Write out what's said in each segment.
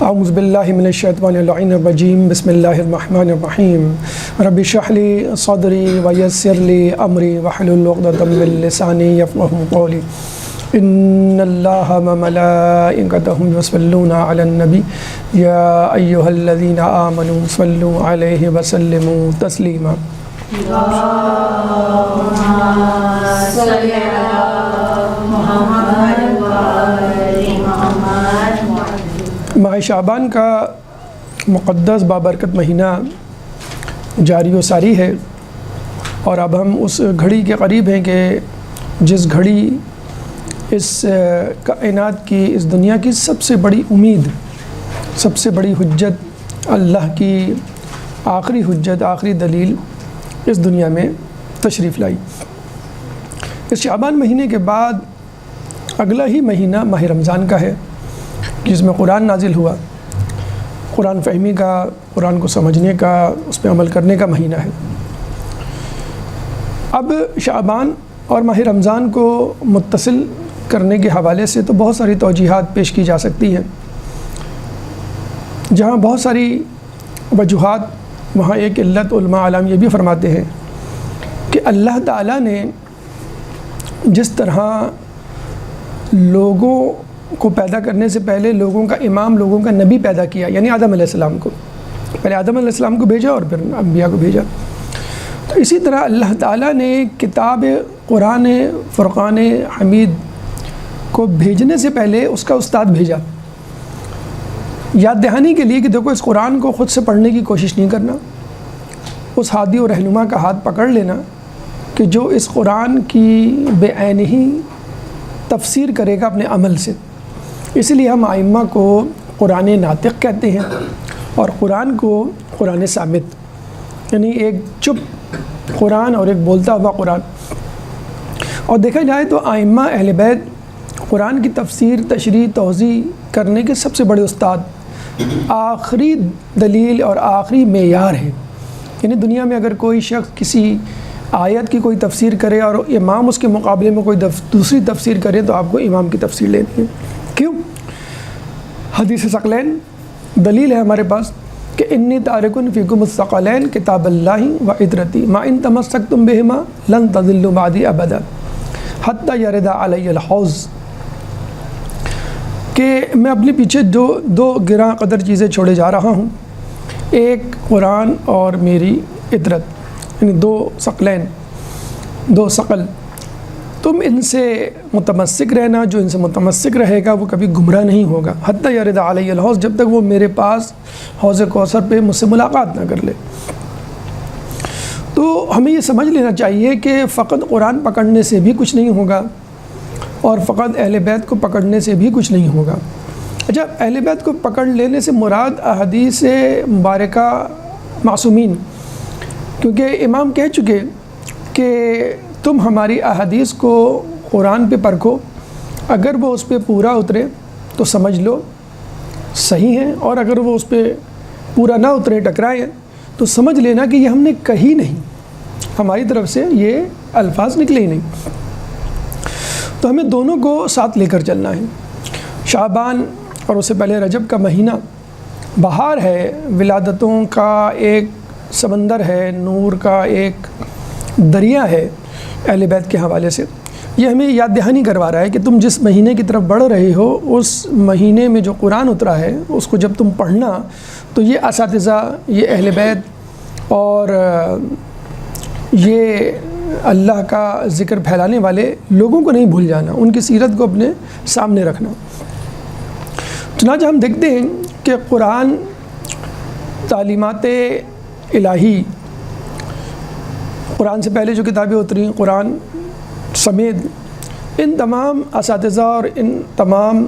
اعوذ باللہ من الشیطان الرجیم بسم اللہ الرحمن الرحیم رب اشرح لی صدری ویسر لی امری واحلل عقدۃ من لسانی یفقہوا قولی ان اللہ وملائکتہ یصلون علی النبی یا ایہا الذین آمنوا صلوا علیہ وسلموا تسلیما۔ ماہ شعبان کا مقدس بابرکت مہینہ جاری و ساری ہے، اور اب ہم اس گھڑی کے قریب ہیں کہ جس گھڑی اس کائنات کی، اس دنیا کی سب سے بڑی امید، سب سے بڑی حجت، اللہ کی آخری حجت، آخری دلیل اس دنیا میں تشریف لائی۔ اس شعبان مہینے کے بعد اگلا ہی مہینہ ماہ رمضان کا ہے، جس میں قرآن نازل ہوا، قرآن فہمی کا، قرآن کو سمجھنے کا، اس پہ عمل کرنے کا مہینہ ہے۔ اب شعبان اور ماہ رمضان کو متصل کرنے کے حوالے سے تو بہت ساری توجیحات پیش کی جا سکتی ہیں، جہاں بہت ساری وجوہات، وہاں ایک علت علماء عالم یہ بھی فرماتے ہیں کہ اللہ تعالیٰ نے جس طرح لوگوں کو پیدا کرنے سے پہلے لوگوں کا امام، لوگوں کا نبی پیدا کیا، یعنی آدم علیہ السلام کو، پہلے آدم علیہ السلام کو بھیجا اور پھر انبیاء کو بھیجا، تو اسی طرح اللہ تعالیٰ نے کتاب قرآن فرقان حمید کو بھیجنے سے پہلے اس کا استاد بھیجا، یاد دہانی کے لیے کہ دیکھو اس قرآن کو خود سے پڑھنے کی کوشش نہیں کرنا، اس ہادی و رہنما کا ہاتھ پکڑ لینا کہ جو اس قرآن کی بے عین ہی تفسیر کرے گا اپنے عمل سے۔ اس لیے ہم ائمہ کو قرآن ناطق کہتے ہیں اور قرآن کو قرآن صامت، یعنی ایک چپ قرآن اور ایک بولتا ہوا قرآن۔ اور دیکھا جائے تو ائمہ اہل بیت قرآن کی تفسیر، تشریح، توضیح کرنے کے سب سے بڑے استاد، آخری دلیل اور آخری معیار ہے۔ یعنی دنیا میں اگر کوئی شخص کسی آیت کی کوئی تفسیر کرے اور امام اس کے مقابلے میں کوئی دوسری تفسیر کرے تو آپ کو امام کی تفسیر لینی ہے۔ کیوں؟ حدیث ثقلین دلیل ہے ہمارے پاس کہ انی تارکن فیکم الثقلین کتاب اللہ و عطرتی ما ان تمسکتم بہما لن تضلوا بعدی ابدا حتی یرد علی الحوض، کہ میں اپنے پیچھے دو گراں قدر چیزیں چھوڑے جا رہا ہوں، ایک قرآن اور میری عطرت، یعنی دو ثقلین، دو ثقل، تم ان سے متمسک رہنا، جو ان سے متمسک رہے گا وہ کبھی گمراہ نہیں ہوگا، حتی یرد علی الحوض، جب تک وہ میرے پاس حوض کوثر پہ مجھ سے ملاقات نہ کر لے۔ تو ہمیں یہ سمجھ لینا چاہیے کہ فقط قرآن پکڑنے سے بھی کچھ نہیں ہوگا اور فقط اہل بیت کو پکڑنے سے بھی کچھ نہیں ہوگا۔ اچھا، اہل بیت کو پکڑ لینے سے مراد احادیث مبارکہ معصومین، کیونکہ امام کہہ چکے کہ تم ہماری احادیث کو قرآن پہ پرکھو، اگر وہ اس پہ پورا اترے تو سمجھ لو صحیح ہے، اور اگر وہ اس پہ پورا نہ اترے، ٹکرائے، تو سمجھ لینا کہ یہ ہم نے کہی نہیں، ہماری طرف سے یہ الفاظ نکلے ہی نہیں۔ تو ہمیں دونوں کو ساتھ لے کر چلنا ہے۔ شعبان اور اس سے پہلے رجب کا مہینہ بہار ہے، ولادتوں کا ایک سمندر ہے، نور کا ایک دریا ہے اہل بیت کے حوالے سے۔ یہ ہمیں یاد دہانی کروا رہا ہے کہ تم جس مہینے کی طرف بڑھ رہے ہو، اس مہینے میں جو قرآن اترا ہے اس کو جب تم پڑھنا تو یہ اساتذہ، یہ اہل بیت اور یہ اللہ کا ذکر پھیلانے والے لوگوں کو نہیں بھول جانا، ان کی سیرت کو اپنے سامنے رکھنا۔ چنانچہ ہم دیکھتے ہیں کہ قرآن، تعلیمات الہی، قرآن سے پہلے جو کتابیں اتری، قرآن سمیت ان تمام اساتذہ اور ان تمام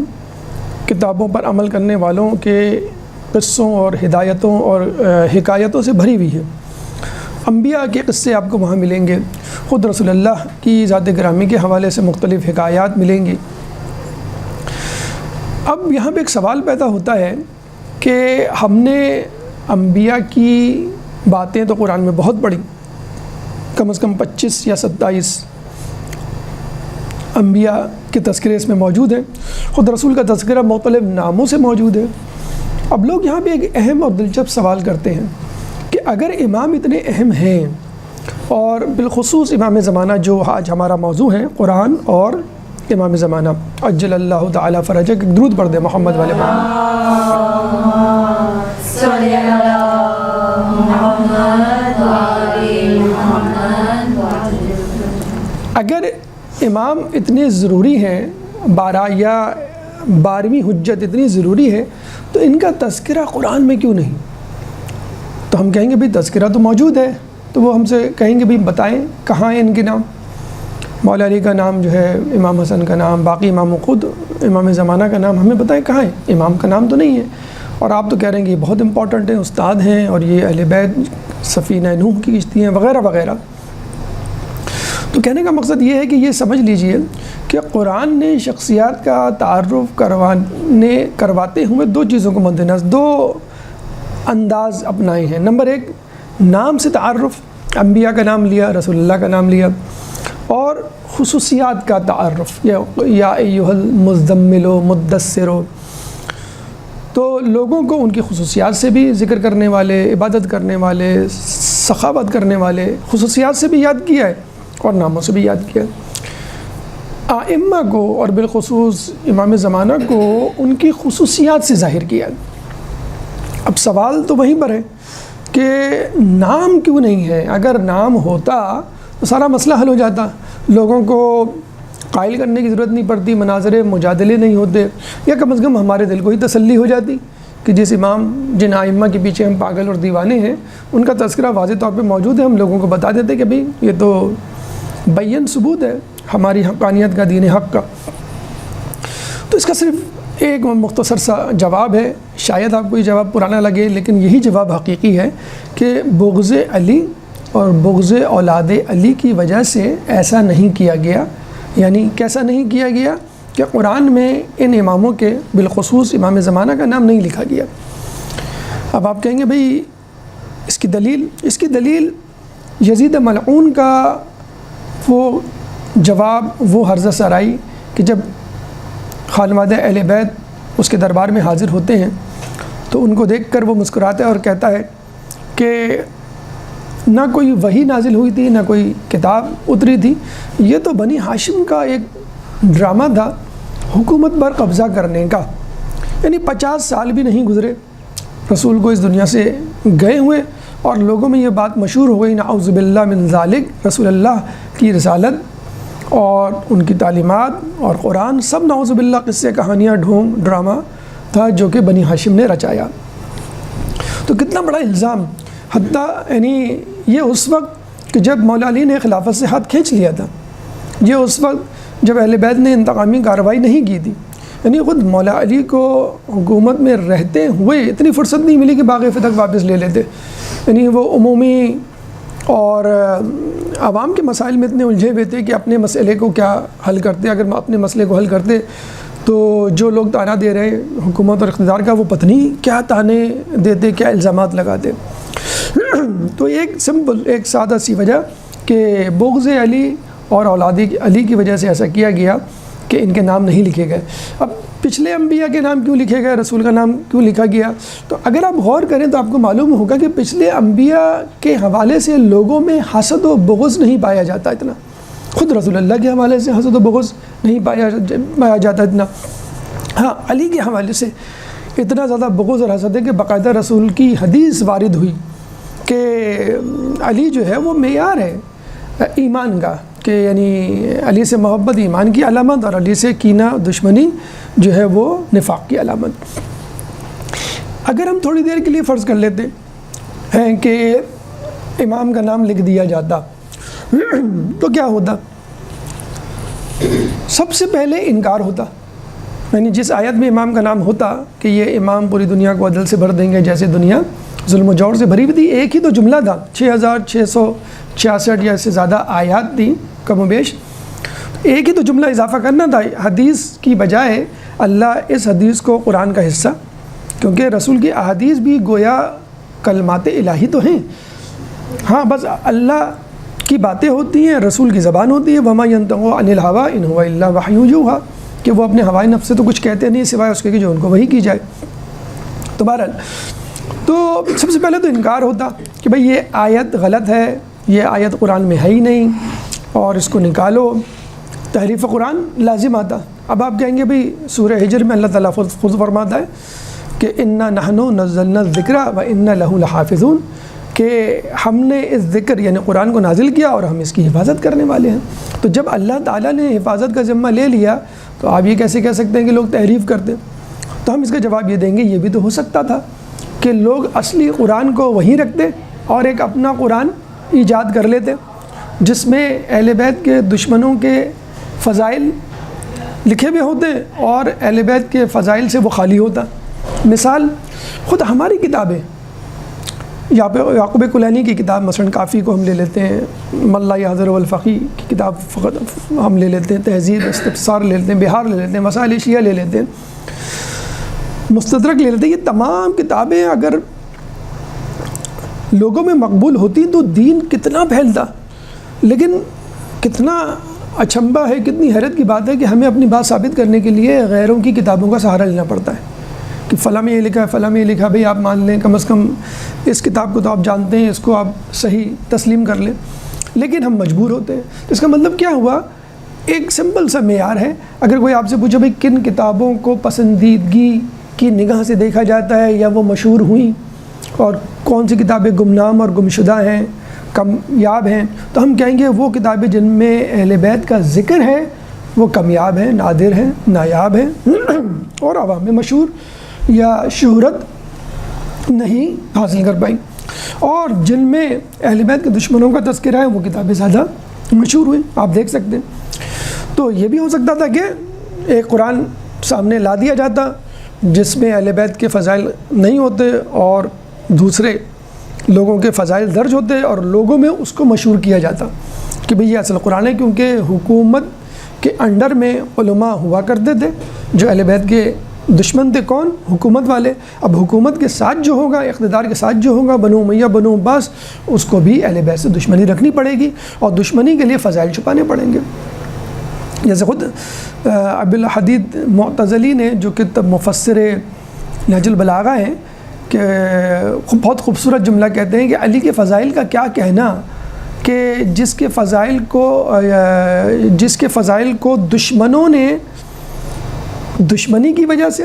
کتابوں پر عمل کرنے والوں کے قصوں اور ہدایتوں اور حکایتوں سے بھری ہوئی ہے۔ انبیاء کے قصے آپ کو وہاں ملیں گے، خود رسول اللہ کی ذات گرامی کے حوالے سے مختلف حکایات ملیں گی۔ اب یہاں پہ ایک سوال پیدا ہوتا ہے کہ ہم نے انبیاء کی باتیں تو قرآن میں بہت پڑھی، کم از کم 25 یا 27 انبیاء کے تذکرے اس میں موجود ہیں، خود رسول کا تذکرہ مختلف ناموں سے موجود ہے، اب لوگ یہاں پہ ایک اہم اور دلچسپ سوال کرتے ہیں کہ اگر امام اتنے اہم ہیں، اور بالخصوص امام زمانہ جو آج ہمارا موضوع ہے، قرآن اور امام زمانہ عجل اللہ تعالیٰ فرجہ، درود پڑھ دے محمد والے اگر امام اتنے ضروری ہیں، 12 یا 12ویں حجت اتنی ضروری ہے، تو ان کا تذکرہ قرآن میں کیوں نہیں؟ تو ہم کہیں گے بھئی تذکرہ تو موجود ہے، تو وہ ہم سے کہیں گے بھئی بتائیں کہاں ہیں ان کے نام؟ مولا علی کا نام جو ہے، امام حسن کا نام، باقی امام خود امام زمانہ کا نام ہمیں بتائیں کہاں ہے؟ امام کا نام تو نہیں ہے، اور آپ تو کہہ رہے ہیں کہ یہ بہت امپورٹنٹ ہیں، استاد ہیں، اور یہ اہل بیت سفینہ نوح کی کشتی ہیں وغیرہ وغیرہ۔ تو کہنے کا مقصد یہ ہے کہ یہ سمجھ لیجئے کہ قرآن نے شخصیات کا تعارف کرواتے ہوئے 2 چیزوں کو مد نظر، 2 انداز اپنائے ہیں۔ نمبر 1، نام سے تعارف، انبیاء کا نام لیا، رسول اللہ کا نام لیا، اور خصوصیات کا تعارف، یا ایھا المزمل مدثر، تو لوگوں کو ان کی خصوصیات سے بھی ذکر کرنے والے، عبادت کرنے والے، سخاوت کرنے والے، خصوصیات سے بھی یاد کیا ہے اور ناموں سے بھی یاد کیا ہے۔ ائمہ کو اور بالخصوص امام زمانہ کو ان کی خصوصیات سے ظاہر کیا ہے۔ اب سوال تو وہیں پر ہے کہ نام کیوں نہیں ہے؟ اگر نام ہوتا تو سارا مسئلہ حل ہو جاتا، لوگوں کو قائل کرنے کی ضرورت نہیں پڑتی، مناظرے مجادلے نہیں ہوتے، یا کم از کم ہمارے دل کو ہی تسلی ہو جاتی کہ جن ائمہ کے پیچھے ہم پاگل اور دیوانے ہیں، ان کا تذکرہ واضح طور پہ موجود ہے، ہم لوگوں کو بتا دیتے کہ بھئی یہ تو بین ثبوت ہے ہماری حقانیت کا، دین حق کا۔ تو اس کا صرف ایک مختصر سا جواب ہے، شاید آپ کو یہ جواب پرانا لگے، لیکن یہی جواب حقیقی ہے کہ بغض علی اور بغض اولاد علی کی وجہ سے ایسا نہیں کیا گیا۔ یعنی کیسا نہیں کیا گیا کہ قرآن میں ان اماموں کے بالخصوص امام زمانہ کا نام نہیں لکھا گیا۔ اب آپ کہیں گے بھئی اس کی دلیل یزید ملعون کا وہ جواب، وہ حرزہ سرائی کہ جب خانوادہ اہل بیت اس کے دربار میں حاضر ہوتے ہیں تو ان کو دیکھ کر وہ مسکراتا ہے اور کہتا ہے کہ نہ کوئی وحی نازل ہوئی تھی، نہ کوئی کتاب اتری تھی، یہ تو بنی ہاشم کا ایک ڈرامہ تھا حکومت پر قبضہ کرنے کا۔ یعنی 50 سال بھی نہیں گزرے رسول کو اس دنیا سے گئے ہوئے، اور لوگوں میں یہ بات مشہور ہو گئی، نعوذ باللہ من ذالک، رسول اللہ کی رسالت اور ان کی تعلیمات اور قرآن سب نعوذ باللہ قصے، کہانیاں، ڈھونگ، ڈرامہ تھا جو کہ بنی ہاشم نے رچایا۔ تو کتنا بڑا الزام! حتیٰ یعنی یہ اس وقت کہ جب مولا علی نے خلافت سے ہاتھ کھینچ لیا تھا، یہ اس وقت جب اہل بیت نے انتقامی کارروائی نہیں کی تھی، یعنی خود مولا علی کو حکومت میں رہتے ہوئے اتنی فرصت نہیں ملی کہ باغ فتح واپس لے لیتے۔ یعنی وہ عمومی اور عوام کے مسائل میں اتنے الجھے ہوئے تھے کہ اپنے مسئلے کو کیا حل کرتے، اگر اپنے مسئلے کو حل کرتے تو جو لوگ تانا دے رہے حکومت اور اقتدار کا، وہ پتہ نہیں کیا تانے دیتے، کیا الزامات لگاتے۔ تو ایک سمپل، ایک سادہ سی وجہ کہ بغض علی اور اولاد علی کی وجہ سے ایسا کیا گیا کہ ان کے نام نہیں لکھے گئے۔ اب پچھلے انبیاء کے نام کیوں لکھے گئے، رسول کا نام کیوں لکھا گیا؟ تو اگر آپ غور کریں تو آپ کو معلوم ہوگا کہ پچھلے انبیاء کے حوالے سے لوگوں میں حسد و بغض نہیں پایا جاتا اتنا، خود رسول اللہ کے حوالے سے حسد و بغض نہیں پایا جاتا اتنا۔ ہاں، علی کے حوالے سے اتنا زیادہ بغض اور حسد ہے کہ باقاعدہ رسول کی حدیث وارد ہوئی کہ علی جو ہے وہ معیار ہے ایمان کا، کہ یعنی علی سے محبت ایمان کی علامت، اور علی سے کینہ دشمنی جو ہے وہ نفاق کی علامت۔ اگر ہم تھوڑی دیر کے لیے فرض کر لیتے ہیں کہ امام کا نام لکھ دیا جاتا تو کیا ہوتا؟ سب سے پہلے انکار ہوتا، یعنی جس آیت میں امام کا نام ہوتا کہ یہ امام پوری دنیا کو عدل سے بھر دیں گے جیسے دنیا ظلم و جور سے بھری ہوئی تھی، ایک ہی تو جملہ تھا، 6666 یا اس سے زیادہ آیات تھیں کم و بیش، ایک ہی تو جملہ اضافہ کرنا تھا حدیث کی بجائے۔ اللہ اس حدیث کو قرآن کا حصہ، کیونکہ رسول کی احادیث بھی گویا کلمات الہی تو ہیں، ہاں بس اللہ کی باتیں ہوتی ہیں، رسول کی زبان ہوتی ہے، وما ينطق عن الهوى ان هو الا وحی یوحى، کہ وہ اپنے ہوائے نفس سے تو کچھ کہتے نہیں سوائے اس کے کہ جو ان کو وحی کی جائے۔ تو بہرحال تو سب سے پہلے تو انکار ہوتا کہ بھئی یہ آیت غلط ہے، یہ آیت قرآن میں ہے ہی نہیں اور اس کو نکالو، تحریف قرآن لازم آتا۔ اب آپ کہیں گے بھئی سورہ ہجر میں اللہ تعالیٰ خود فرماتا ہے کہ انا نحن نزلنا الذکر و انا لہ لحافظون، کہ ہم نے اس ذکر یعنی قرآن کو نازل کیا اور ہم اس کی حفاظت کرنے والے ہیں۔ تو جب اللہ تعالیٰ نے حفاظت کا ذمہ لے لیا تو آپ یہ کیسے کہہ سکتے ہیں کہ لوگ تحریف کرتے؟ تو ہم اس کا جواب یہ دیں گے یہ بھی تو ہو سکتا تھا کہ لوگ اصلی قرآن کو وہیں رکھتے اور ایک اپنا قرآن ایجاد کر لیتے جس میں اہل بیت کے دشمنوں کے فضائل لکھے ہوئے ہوتے اور اہل بیت کے فضائل سے وہ خالی ہوتا۔ مثال خود ہماری کتابیں، یعقوب کلینی کی کتاب مثلا کافی کو ہم لے لیتے ہیں، ملا یحضر والفقی کی کتاب فقط ہم لے لیتے ہیں، تہذیب استفسار لے لیتے ہیں، بہار لے لیتے ہیں، مسائل شیعہ لے لیتے ہیں، مستدرک لے لیتے ہیں۔ یہ تمام کتابیں اگر لوگوں میں مقبول ہوتی تو دین کتنا پھیلتا، لیکن کتنا اچنبھا ہے، کتنی حیرت کی بات ہے کہ ہمیں اپنی بات ثابت کرنے کے لیے غیروں کی کتابوں کا سہارا لینا پڑتا ہے کہ فلاں میں یہ لکھا ہے، فلاں میں یہ لکھا، بھئی آپ مان لیں، کم از کم اس کتاب کو تو آپ جانتے ہیں، اس کو آپ صحیح تسلیم کر لیں، لیکن ہم مجبور ہوتے ہیں۔ اس کا مطلب کیا ہوا؟ ایک سمپل سا معیار ہے، اگر کوئی آپ سے پوچھے بھئی کن کتابوں کو پسندیدگی کی نگاہ سے دیکھا جاتا ہے یا وہ مشہور ہوئیں اور کون سی کتابیں گمنام اور گمشدہ ہیں، کامیاب ہیں، تو ہم کہیں گے وہ کتابیں جن میں اہل بیت کا ذکر ہے وہ کامیاب ہیں، نادر ہیں، نایاب ہیں اور عوام میں مشہور یا شہرت نہیں حاصل کر پائیں، اور جن میں اہل بیت کے دشمنوں کا تذکرہ ہے وہ کتابیں زیادہ مشہور ہوئیں۔ آپ دیکھ سکتے ہیں۔ تو یہ بھی ہو سکتا تھا کہ ایک قرآن سامنے لا دیا جاتا جس میں اہل بیت کے فضائل نہیں ہوتے اور دوسرے لوگوں کے فضائل درج ہوتے اور لوگوں میں اس کو مشہور کیا جاتا کہ بھئی یہ اصل قرآن ہے، کیونکہ حکومت کے انڈر میں علماء ہوا کرتے تھے جو اہل بیت کے دشمن تھے۔ کون؟ حکومت والے۔ اب حکومت کے ساتھ جو ہوگا، اقتدار کے ساتھ جو ہوگا، بنو امیہ، بنو عباس، اس کو بھی اہل بیت سے دشمنی رکھنی پڑے گی اور دشمنی کے لیے فضائل چھپانے پڑیں گے۔ جیسے خود ابو الحدید معتزلی نے جو کہ مفسر نہج البلاغہ ہیں کہ بہت خوبصورت جملہ کہتے ہیں کہ علی کے فضائل کا کیا کہنا کہ جس کے فضائل کو دشمنوں نے دشمنی کی وجہ سے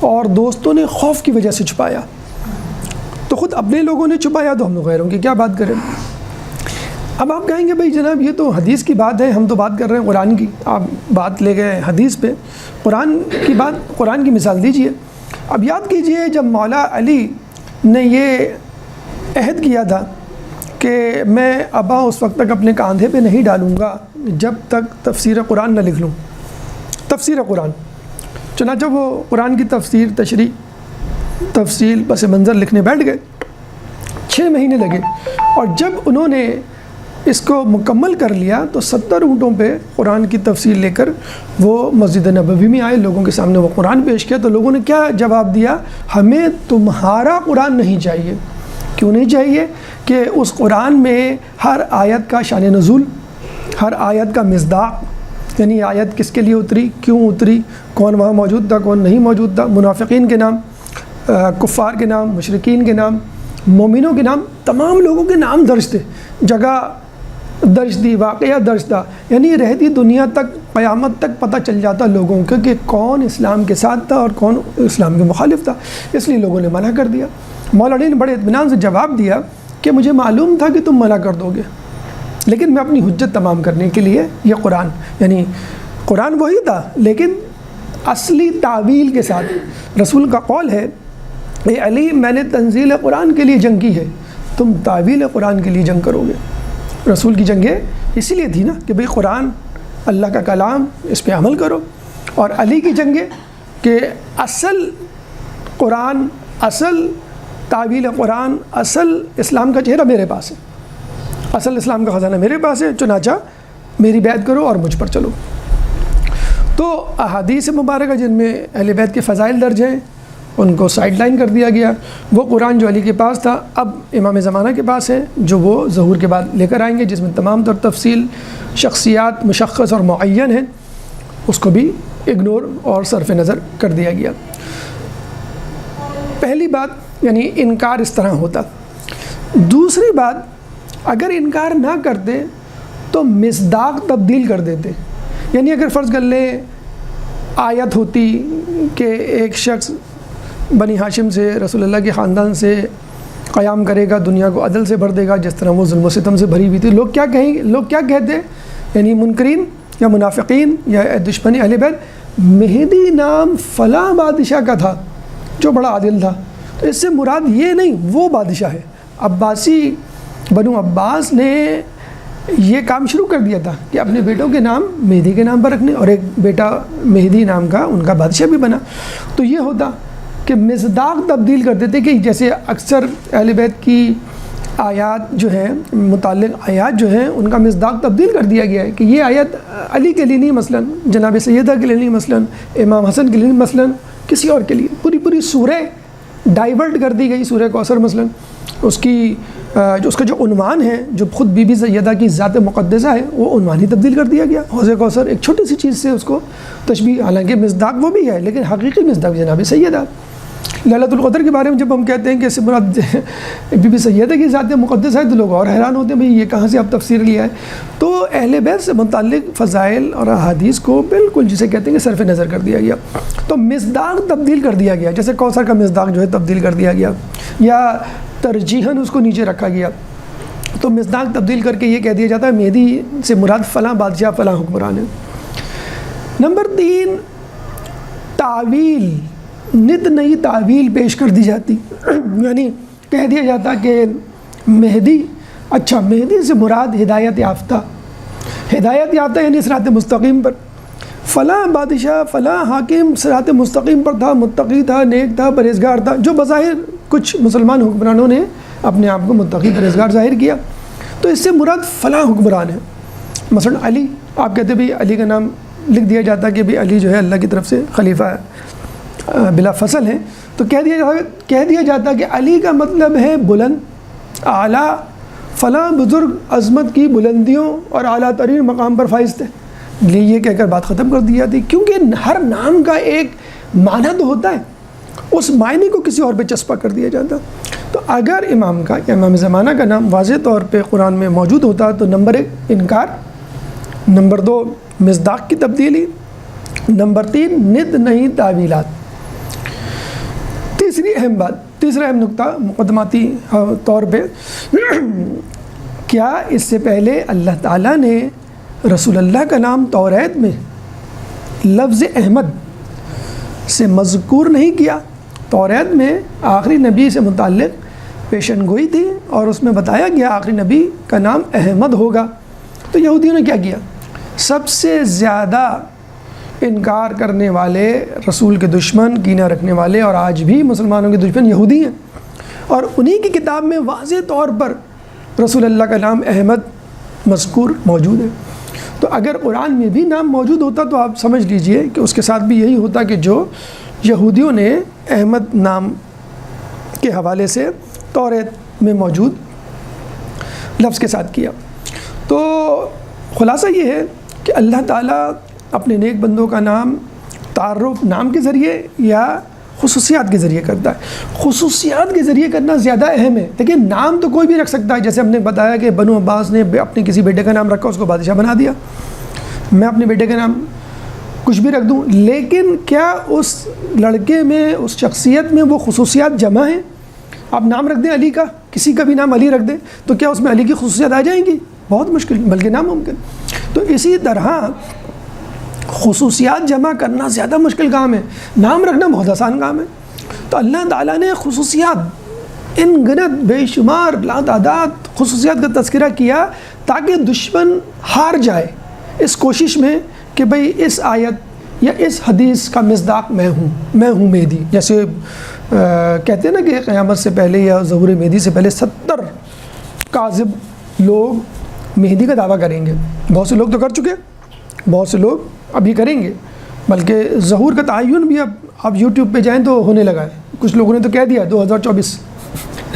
اور دوستوں نے خوف کی وجہ سے چھپایا، تو خود اپنے لوگوں نے چھپایا تو ہم غیروں کی کیا بات کریں۔ اب آپ کہیں گے بھئی جناب یہ تو حدیث کی بات ہے، ہم تو بات کر رہے ہیں قرآن کی، آپ بات لے گئے حدیث پہ، قرآن کی بات، قرآن کی مثال دیجئے۔ اب یاد کیجئے جب مولا علی نے یہ عہد کیا تھا کہ میں ابا اس وقت تک اپنے کاندھے پہ نہیں ڈالوں گا جب تک تفسیر قرآن نہ لکھ لوں، تفسیر قرآن، چنانچہ وہ قرآن کی تفسیر، تشریح، تفصیل، پس منظر لکھنے بیٹھ گئے، 6 مہینے لگے، اور جب انہوں نے اس کو مکمل کر لیا تو 70 اونٹوں پہ قرآن کی تفسیر لے کر وہ مسجد نبوی میں آئے، لوگوں کے سامنے وہ قرآن پیش کیا، تو لوگوں نے کیا جواب دیا؟ ہمیں تمہارا قرآن نہیں چاہیے۔ کیوں نہیں چاہیے؟ کہ اس قرآن میں ہر آیت کا شان نزول، ہر آیت کا مصداق، یعنی آیت کس کے لیے اتری، کیوں اتری، کون وہاں موجود تھا، کون نہیں موجود تھا، منافقین کے نام، کفار کے نام، مشرکین کے نام، مومنوں کے نام، تمام لوگوں کے نام درج تھے، جگہ درج تھی، واقعہ درج تھا، یعنی رہتی دنیا تک، قیامت تک پتہ چل جاتا لوگوں کو کہ کون اسلام کے ساتھ تھا اور کون اسلام کے مخالف تھا، اس لیے لوگوں نے منع کر دیا۔ مولا علی نے بڑے اطمینان سے جواب دیا کہ مجھے معلوم تھا کہ تم منع کر دو گے، لیکن میں اپنی حجت تمام کرنے کے لیے یہ قرآن، یعنی قرآن وہی تھا لیکن اصلی تعویل کے ساتھ۔ رسول کا قول ہے اے علی میں نے تنزیل قرآن کے لیے جنگ کی ہے، تم تعویل قرآن کے لیے جنگ کرو گے۔ رسول کی جنگیں اسی لیے تھی نا کہ بھئی قرآن اللہ کا کلام، اس پہ عمل کرو، اور علی کی جنگیں کہ اصل قرآن، اصل تعویل قرآن، اصل اسلام کا چہرہ میرے پاس ہے، اصل اسلام کا خزانہ میرے پاس ہے، چنانچہ میری بیعت کرو اور مجھ پر چلو۔ تو احادیث مبارکہ جن میں اہل بیت کے فضائل درج ہیں ان کو سائڈ لائن کر دیا گیا۔ وہ قرآن جو علی کے پاس تھا اب امام زمانہ کے پاس ہے، جو وہ ظہور کے بعد لے کر آئیں گے، جس میں تمام تر تفصیل، شخصیات مشخص اور معین ہیں، اس کو بھی اگنور اور صرف نظر کر دیا گیا۔ پہلی بات یعنی انکار اس طرح ہوتا. دوسری بات اگر انکار نہ کرتے تو مصداق تبدیل کر دیتے. یعنی اگر فرض کر لیں آیت ہوتی کہ ایک شخص بنی ہاشم سے رسول اللہ کے خاندان سے قیام کرے گا, دنیا کو عدل سے بھر دے گا جس طرح وہ ظلم و ستم سے بھری ہوئی تھی, لوگ کیا کہتے یعنی منکرین یا منافقین یا دشمنی اہل بیت, مہدی نام فلاں بادشاہ کا تھا جو بڑا عادل تھا. تو اس سے مراد یہ نہیں وہ بادشاہ ہے. عباسی بنو عباس نے یہ کام شروع کر دیا تھا کہ اپنے بیٹوں کے نام مہدی کے نام پر رکھنے, اور ایک بیٹا مہدی نام کا ان کا بادشاہ بھی بنا. تو یہ ہوتا کہ مصداق تبدیل کر دیتے کہ جیسے اکثر اہل بیت کی آیات جو ہیں متعلق آیات جو ہیں ان کا مصداق تبدیل کر دیا گیا ہے کہ یہ آیت علی کے لیے نہیں, مثلا جناب سیدہ کے لیے نہیں, مثلا امام حسن کے لیے نہیں, مثلا کسی اور کے لیے. پوری سورہ ڈائیورٹ کر دی گئی. سورہ کوثر مثلا اس کا جو عنوان ہے جو خود بی بی سیدہ کی ذات مقدسہ ہے وہ عنوان ہی تبدیل کر دیا گیا. حوض کوثر ایک چھوٹی سی چیز سے اس کو تشبیہ, حالانکہ مصداق وہ بھی ہے لیکن حقیقی مصداق جناب سیدہ. لیلۃ القدر کے بارے میں جب ہم کہتے ہیں کہ اس سے مراد بی بی سیدہ کی ذات مقدسہ ہے تو لوگ اور حیران ہوتے ہیں بھئی یہ کہاں سے آپ تفسیر لیا ہے. تو اہل بیت سے متعلق فضائل اور احادیث کو بالکل جسے کہتے ہیں کہ صرف نظر کر دیا گیا. تو مصداق تبدیل کر دیا گیا, جیسے کوثر کا مصداق جو ہے تبدیل کر دیا گیا یا ترجیحاً اس کو نیچے رکھا گیا. تو مصداق تبدیل کر کے یہ کہہ دیا جاتا ہے مہدی سے مراد فلاں بادشاہ فلاں حکمران ہے. نمبر 3, تعویل, نت نئی تعویل پیش کر دی جاتی. یعنی کہہ دیا جاتا کہ مہدی, اچھا مہدی سے مراد ہدایت یافتہ یعنی صراط مستقیم پر, فلاں بادشاہ فلاں حاکم صراط مستقیم پر تھا, متقی تھا, نیک تھا, پرہیزگار تھا, جو بظاہر کچھ مسلمان حکمرانوں نے اپنے آپ کو متقی پرہیزگار ظاہر کیا. تو اس سے مراد فلاں حکمران ہے. مثلا علی, آپ کہتے بھی علی کا نام لکھ دیا جاتا کہ بھی علی جو ہے اللہ کی طرف سے خلیفہ ہے بلا فصل ہے. تو کہہ دیا جاتا کہ علی کا مطلب ہے بلند, اعلیٰ, فلاں بزرگ عظمت کی بلندیوں اور اعلیٰ ترین مقام پر فائز تھے. یہ کہہ کر بات ختم کر دی جاتی, کیونکہ ہر نام کا ایک معنی تو ہوتا ہے, اس معنی کو کسی اور پہ چسپا کر دیا جاتا. تو اگر امام کا یا امام زمانہ کا نام واضح طور پہ قرآن میں موجود ہوتا ہے تو نمبر 1 انکار, نمبر 2 مصداق کی تبدیلی, نمبر 3 نت نئی تعویلات. تیسرا اہم نقطہ مقدماتی طور پہ, کیا اس سے پہلے اللہ تعالیٰ نے رسول اللہ کا نام توریت میں لفظ احمد سے مذکور نہیں کیا؟ توریت میں آخری نبی سے متعلق پیشن گوئی تھی اور اس میں بتایا گیا آخری نبی کا نام احمد ہوگا. تو یہودیوں نے کیا کیا؟ سب سے زیادہ انکار کرنے والے, رسول کے دشمن, کینہ رکھنے والے اور آج بھی مسلمانوں کے دشمن یہودی ہیں, اور انہی کی کتاب میں واضح طور پر رسول اللہ کا نام احمد مذکور موجود ہے. تو اگر قرآن میں بھی نام موجود ہوتا تو آپ سمجھ لیجئے کہ اس کے ساتھ بھی یہی ہوتا کہ جو یہودیوں نے احمد نام کے حوالے سے توریت میں موجود لفظ کے ساتھ کیا. تو خلاصہ یہ ہے کہ اللہ تعالیٰ اپنے نیک بندوں کا نام تعارف نام کے ذریعے یا خصوصیات کے ذریعے کرتا ہے. خصوصیات کے ذریعے کرنا زیادہ اہم ہے. دیکھیں نام تو کوئی بھی رکھ سکتا ہے, جیسے ہم نے بتایا کہ بنو عباس نے اپنے کسی بیٹے کا نام رکھا, اس کو بادشاہ بنا دیا. میں اپنے بیٹے کا نام کچھ بھی رکھ دوں, لیکن کیا اس لڑکے میں, اس شخصیت میں وہ خصوصیات جمع ہیں؟ آپ نام رکھ دیں علی کا, کسی کا بھی نام علی رکھ دیں, تو کیا اس میں علی کی خصوصیات آ جائیں گی؟ بہت مشکل, بلکہ ناممکن. تو اسی طرح خصوصیات جمع کرنا زیادہ مشکل کام ہے, نام رکھنا بہت آسان کام ہے. تو اللہ تعالیٰ نے خصوصیات ان گنت بے شمار لا تعداد خصوصیات کا تذکرہ کیا تاکہ دشمن ہار جائے اس کوشش میں کہ بھئی اس آیت یا اس حدیث کا مصداق میں ہوں مہدی. جیسے کہتے ہیں نا کہ قیامت سے پہلے یا ظہور مہدی سے پہلے 70 کاذب لوگ مہدی کا دعویٰ کریں گے. بہت سے لوگ تو کر چکے, بہت سے لوگ ابھی کریں گے, بلکہ ظہور کا تعین بھی اب آپ یوٹیوب پہ جائیں تو ہونے لگا ہے. کچھ لوگوں نے تو کہہ دیا 2024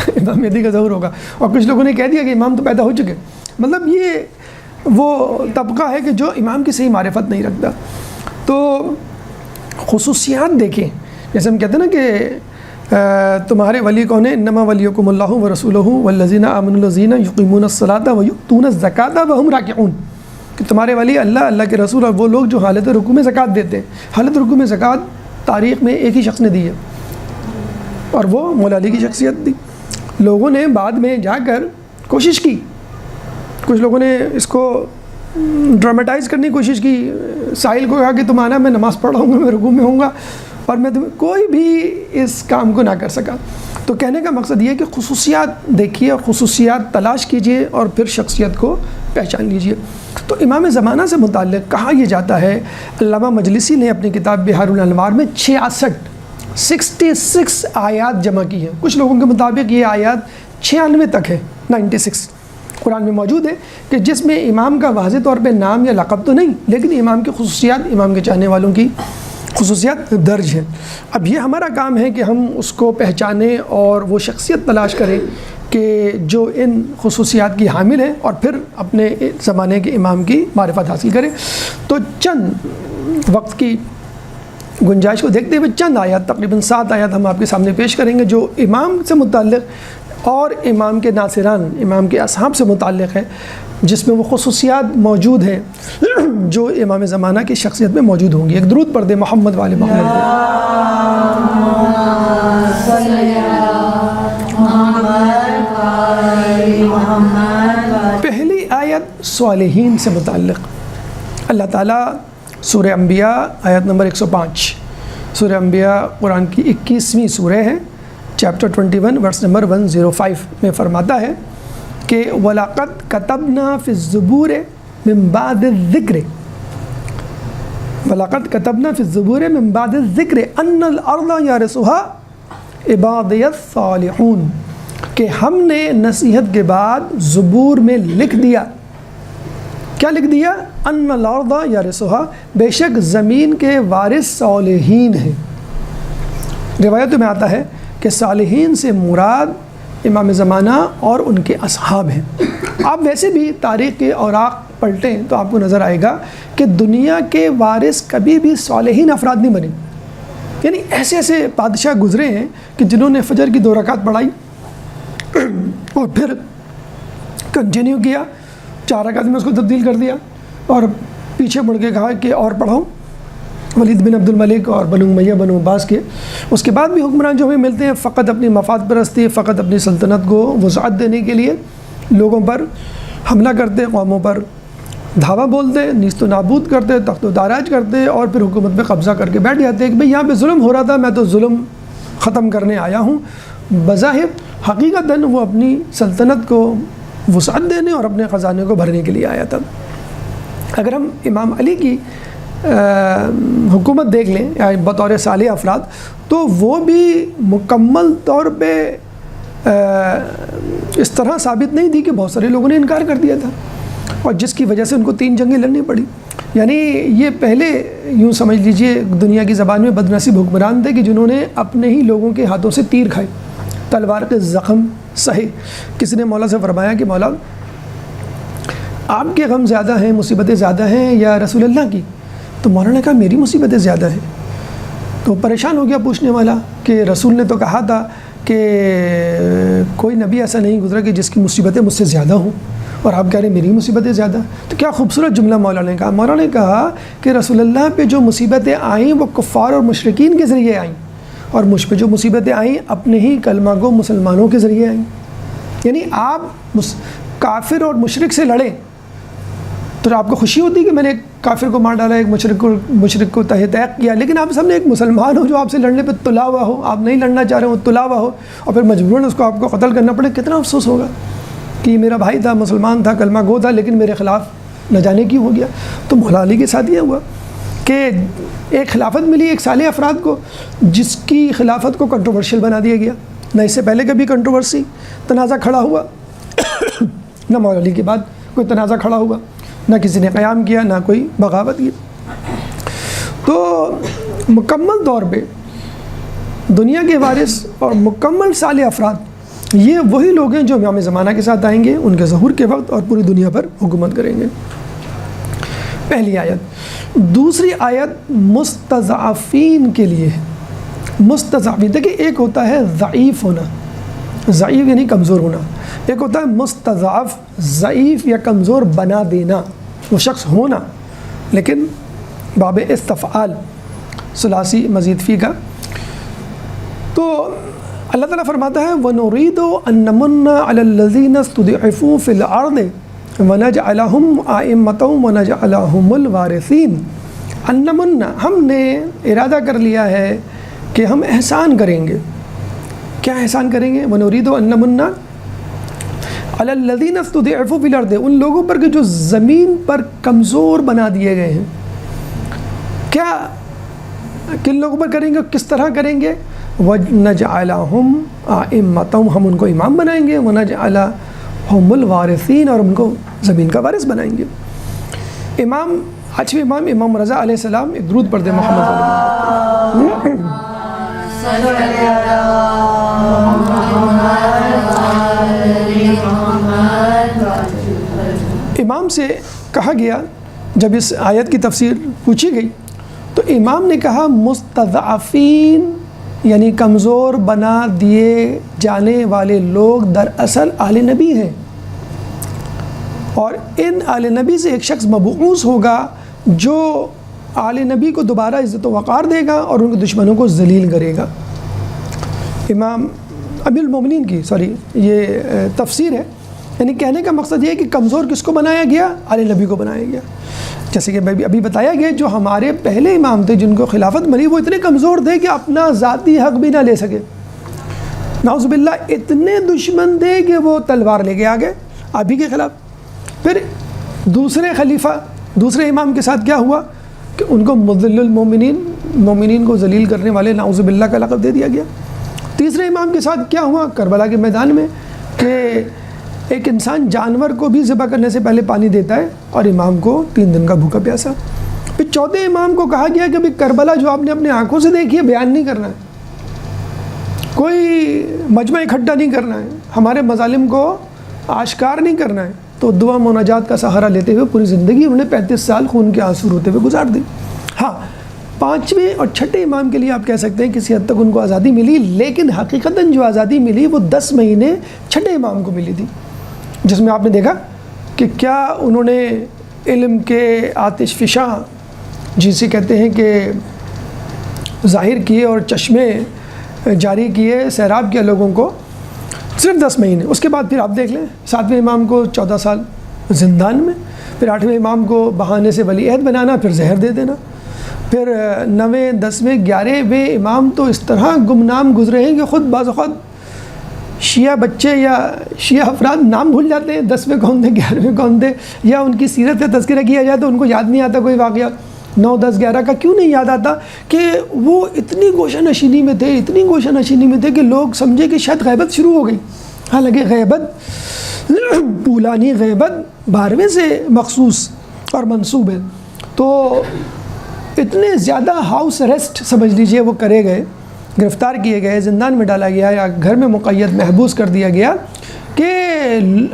امام مہدی کا ظہور ہوگا, اور کچھ لوگوں نے کہہ دیا کہ امام تو پیدا ہو چکے. مطلب یہ وہ طبقہ ہے کہ جو امام کی صحیح معرفت نہیں رکھتا. تو خصوصیات دیکھیں, جیسے ہم کہتے ہیں نا کہ تمہارے ولی کون ہیں؟ انما ولیکم اللہ ورسولہ والذین آمنوا الذین یقیمون الصلاۃ ویؤتون الزکاۃ وہم راکعون، کہ تمہارے ولی اللہ، اللہ کے رسول اور وہ لوگ جو حالت رکوع میں زکوٰۃ دیتے ہیں۔ حالت رکوع میں زکوٰۃ تاریخ میں ایک ہی شخص نے دی ہے، اور وہ مولا علی کی شخصیت تھی۔ لوگوں نے بعد میں جا کر کوشش کی، کچھ لوگوں نے اس کو ڈراماٹائز کرنے کی کوشش کی، ساحل کو کہا کہ تم آنا، میں نماز پڑھ رہا ہوں گا، میں رکوع میں ہوں گا، اور میں تمہیں، کوئی بھی اس کام کو نہ کر سکا۔ تو کہنے کا مقصد یہ ہے کہ خصوصیات دیکھیے، خصوصیات تلاش کیجئے اور پھر شخصیت کو پہچان لیجئے۔ تو امام زمانہ سے متعلق کہا یہ جاتا ہے، علامہ مجلسی نے اپنی کتاب بحار الانوار میں 66 آیات جمع کی ہیں۔ کچھ لوگوں کے مطابق یہ آیات 96 تک ہے، 96 قرآن میں موجود ہے، کہ جس میں امام کا واضح طور پہ نام یا لقب تو نہیں، لیکن امام کی خصوصیات، امام کے چاہنے والوں کی خصوصیات درج ہیں۔ اب یہ ہمارا کام ہے کہ ہم اس کو پہچانیں اور وہ شخصیت تلاش کریں کہ جو ان خصوصیات کی حامل ہے، اور پھر اپنے زمانے کے امام کی معرفت حاصل کریں۔ تو چند وقت کی گنجائش کو دیکھتے ہوئے چند آیات، تقریباً 7 آیات ہم آپ کے سامنے پیش کریں گے جو امام سے متعلق اور امام کے ناصران، امام کے اصحاب سے متعلق ہے، جس میں وہ خصوصیات موجود ہیں جو امام زمانہ کی شخصیت میں موجود ہوں گی۔ ایک درود پڑھ دیں محمد والے محمد پہ۔ پہلی آیت صالحین سے متعلق، اللہ تعالیٰ سورہ انبیاء آیت نمبر 105، سورہ انبیاء قرآن کی 21ویں سورہ ہے، چیپٹر 21 ورس نمبر 105 میں فرماتا ہے کہ وَلَقَدْ كَتَبْنَا فِي الزُّبُورِ مِن بَعْدِ الذِّكْرِ، وَلَقَدْ كَتَبْنَا فِي الزُّبُورِ مِن بَعْدِ الذِّكْرِ أَنَّ الْأَرْضَ يَرِثُهَا عِبَادِيَ الصَّالِحُونَ، کہ ہم نے نصیحت کے بعد زبور میں لکھ دیا، کیا لکھ دیا؟ ان الارض یرثها، بے شک زمین کے وارث صالحین ہیں۔ روایتوں میں آتا ہے کہ صالحین سے مراد امام زمانہ اور ان کے اصحاب ہیں۔ آپ ویسے بھی تاریخ کے اوراق پلٹیں تو آپ کو نظر آئے گا کہ دنیا کے وارث کبھی بھی صالحین افراد نہیں بنے، یعنی ایسے ایسے بادشاہ گزرے ہیں کہ جنہوں نے فجر کی 2 رکعت پڑھائی اور پھر کنٹینیو کیا، 4 رکعت میں اس کو تبدیل کر دیا، اور پیچھے مڑ کے کہا کہ اور پڑھاؤں، ولید بن عبد الملک اور بنو امیہ بنو عباس کے۔ اس کے بعد بھی حکمران جو ہمیں ملتے ہیں فقط اپنی مفاد پرستی، فقط اپنی سلطنت کو وسعت دینے کے لیے لوگوں پر حملہ کرتے، قوموں پر دھاوا بولتے، نیست و نابود کرتے، تخت و تاراج کرتے، اور پھر حکومت پہ قبضہ کر کے بیٹھ جاتے کہ بھئی یہاں پہ ظلم ہو رہا تھا، میں تو ظلم ختم کرنے آیا ہوں۔ بظاہر حقیقتاً وہ اپنی سلطنت کو وسعت دینے اور اپنے خزانے کو بھرنے کے لیے آیا تھا۔ اگر ہم امام علی کی حکومت دیکھ لیں بطور صالح افراد، تو وہ بھی مکمل طور پہ اس طرح ثابت نہیں تھی کہ بہت سارے لوگوں نے انکار کر دیا تھا، اور جس کی وجہ سے ان کو 3 جنگیں لڑنی پڑی۔ یعنی یہ پہلے یوں سمجھ لیجئے دنیا کی زبان میں بدنصیب حکمران تھے کہ جنہوں نے اپنے ہی لوگوں کے ہاتھوں سے تیر کھائے، تلوار کے زخم سہے۔ کسی نے مولا سے فرمایا کہ مولا آپ کے غم زیادہ ہیں، مصیبتیں زیادہ ہیں یا رسول اللہ کی؟ تو مولا نے کہا میری مصیبتیں زیادہ ہیں۔ تو پریشان ہو گیا پوچھنے والا کہ رسول نے تو کہا تھا کہ کوئی نبی ایسا نہیں گزرا کہ جس کی مصیبتیں مجھ سے زیادہ ہوں، اور آپ کہہ رہے ہیں میری مصیبتیں زیادہ۔ تو کیا خوبصورت جملہ مولا نے کہا۔ مولا نے کہا کہ رسول اللہ پہ جو مصیبتیں آئیں وہ کفار اور مشرکین کے ذریعے آئیں، اور مجھ پہ جو مصیبتیں آئیں اپنے ہی کلمہ کو مسلمانوں کے ذریعے آئیں۔ یعنی آپ کافر اور مشرک سے لڑیں تو آپ کو خوشی ہوتی کہ میں نے ایک کافر کو مار ڈالا، ایک مشرک کو تہہ تیق کیا، لیکن آپ سامنے ایک مسلمان ہو جو آپ سے لڑنے پہ تلا ہوا ہو، آپ نہیں لڑنا چاہ رہے ہو، تلا ہوا ہو، اور پھر مجبوراً اس کو آپ کو قتل کرنا پڑے، کتنا افسوس ہوگا کہ یہ میرا بھائی تھا، مسلمان تھا، کلمہ گو تھا، لیکن میرے خلاف نہ جانے کی ہو گیا۔ تو مولا علی کے ساتھ یہ ہوا کہ ایک خلافت ملی ایک صالح افراد کو، جس کی خلافت کو کنٹروورشل بنا دیا گیا۔ نہ اس سے پہلے کبھی کنٹروورسی تنازع کھڑا ہوا، نہ مولا علی کے بعد کوئی تنازع کھڑا ہوا، نہ کسی نے قیام کیا، نہ کوئی بغاوت کی۔ تو مکمل طور پہ دنیا کے وارث اور مکمل صالح افراد یہ وہی لوگ ہیں جو امام زمانہ کے ساتھ آئیں گے ان کے ظہور کے وقت اور پوری دنیا پر حکومت کریں گے۔ پہلی آیت۔ دوسری آیت مستضعفین کے لیے ہے۔ مستضعفین، دیکھیں ایک ہوتا ہے ضعیف ہونا، ضعیف یعنی کمزور ہونا، ایک ہوتا ہے مستضعف، ضعیف یا کمزور بنا دینا، وہ شخص ہونا، لیکن باب استفعال ثلاثی مزید فی کا۔ تو اللہ تعالیٰ فرماتا ہے وَنُرِيدُ أَن نَّمُنَّ عَلَى الَّذِينَ اسْتُضْعِفُوا فِي الْأَرْضِ وَنَجْعَلَهُمْ أَئِمَّةً وَنَجْعَلَهُمُ الْوَارِثِينَ۔ أَن نَّمُنَّ، ہم نے ارادہ کر لیا ہے کہ ہم احسان کریں گے۔ کیا احسان کریں گے؟ وَنُرِيدُ أَن نَّمُنَّ عَلَى الَّذِينَ اسْتُضْعِفُوا فِي الْأَرْضِ، ان لوگوں پر کہ جو زمین پر کمزور بنا دیے گئے ہیں۔ کیا کن لوگوں پر کریں گے، کس طرح کریں گے؟ وَنَجْعَلَهُمْ أَئِمَّةً، ہم ان کو امام بنائیں گے، وَنَجْعَلَهُمُ الْوَارِثِينَ، اور ان کو زمین کا وارث بنائیں گے۔ امام اچھے امام امام رضا علیہ السلام، ایک درود پڑھ دیں محمد صلی اللہ علیہ وسلم۔ امام سے کہا گیا جب اس آیت کی تفسیر پوچھی گئی تو امام نے کہا مستضعفین یعنی کمزور بنا دیے جانے والے لوگ دراصل آل نبی ہیں، اور ان آل نبی سے ایک شخص مبعوث ہوگا جو آل نبی کو دوبارہ عزت و وقار دے گا اور ان کے دشمنوں کو ذلیل کرے گا۔ امام امیر المومنین کی یہ تفسیر ہے، یعنی کہنے کا مقصد یہ ہے کہ کمزور کس کو بنایا گیا؟ آل نبی کو بنایا گیا۔ جیسے کہ ابھی بتایا گیا جو ہمارے پہلے امام تھے جن کو خلافت ملی، وہ اتنے کمزور تھے کہ اپنا ذاتی حق بھی نہ لے سکے، نعوذ باللہ، اتنے دشمن تھے کہ وہ تلوار لے کے آ گئے آپ ہی کے خلاف۔ پھر دوسرے خلیفہ دوسرے امام کے ساتھ کیا ہوا کہ ان کو مذل المومنین، مومنین کو ذلیل کرنے والے نعوذ باللہ کا لقب دے دیا گیا۔ تیسرے امام کے ساتھ کیا ہوا کربلا کے میدان میں کہ ایک انسان جانور کو بھی ذبح کرنے سے پہلے پانی دیتا ہے اور امام کو 3 دن کا بھوکا پیاسا۔ پھر چوتھے امام کو کہا گیا کہ کربلا جو آپ نے اپنے آنکھوں سے دیکھی ہے بیان نہیں کرنا ہے، کوئی مجمع اکٹھا نہیں کرنا ہے، ہمارے مظالم کو آشکار نہیں کرنا ہے۔ تو دعا مناجات کا سہارا لیتے ہوئے پوری زندگی انہوں نے 35 سال خون کے آنسو روتے ہوئے گزار دی۔ ہاں، 5ویں اور 6ٹھے امام کے لیے آپ کہہ سکتے ہیں کسی حد تک ان کو آزادی ملی، لیکن حقیقتاً جو آزادی ملی وہ 10 مہینے 6ٹھے امام کو ملی تھی، جس میں آپ نے دیکھا کہ کیا انہوں نے علم کے آتش فشاں جسے کہتے ہیں کہ ظاہر کیے اور چشمے جاری کیے، سیراب کیا لوگوں کو، صرف 10 مہینے۔ اس کے بعد پھر آپ دیکھ لیں 7ویں امام کو 14 سال زندان میں، پھر 8ویں امام کو بہانے سے ولی عہد بنانا، پھر زہر دے دینا، پھر 9ویں 10ویں 11ویں امام تو اس طرح گمنام گزرے ہیں کہ خود بعض اوقات شیعہ بچے یا شیعہ افراد نام بھول جاتے ہیں، 10ویں کون تھے 11ویں کون تھے، یا ان کی سیرت کا تذکرہ کیا جائے تو ان کو یاد نہیں آتا کوئی واقعہ 9 10 11 کا، کیوں نہیں یاد آتا کہ وہ اتنی گوشہ نشینی میں تھے، اتنی گوشہ نشینی میں تھے کہ لوگ سمجھے کہ شاید غیبت شروع ہو گئی، حالانکہ غیبت پولانی غیبت 12ویں سے مخصوص اور منسوب ہے۔ تو اتنے زیادہ ہاؤس اریسٹ سمجھ لیجئے وہ کرے گئے، گرفتار کیے گئے، زندان میں ڈالا گیا یا گھر میں مقید محبوس کر دیا گیا کہ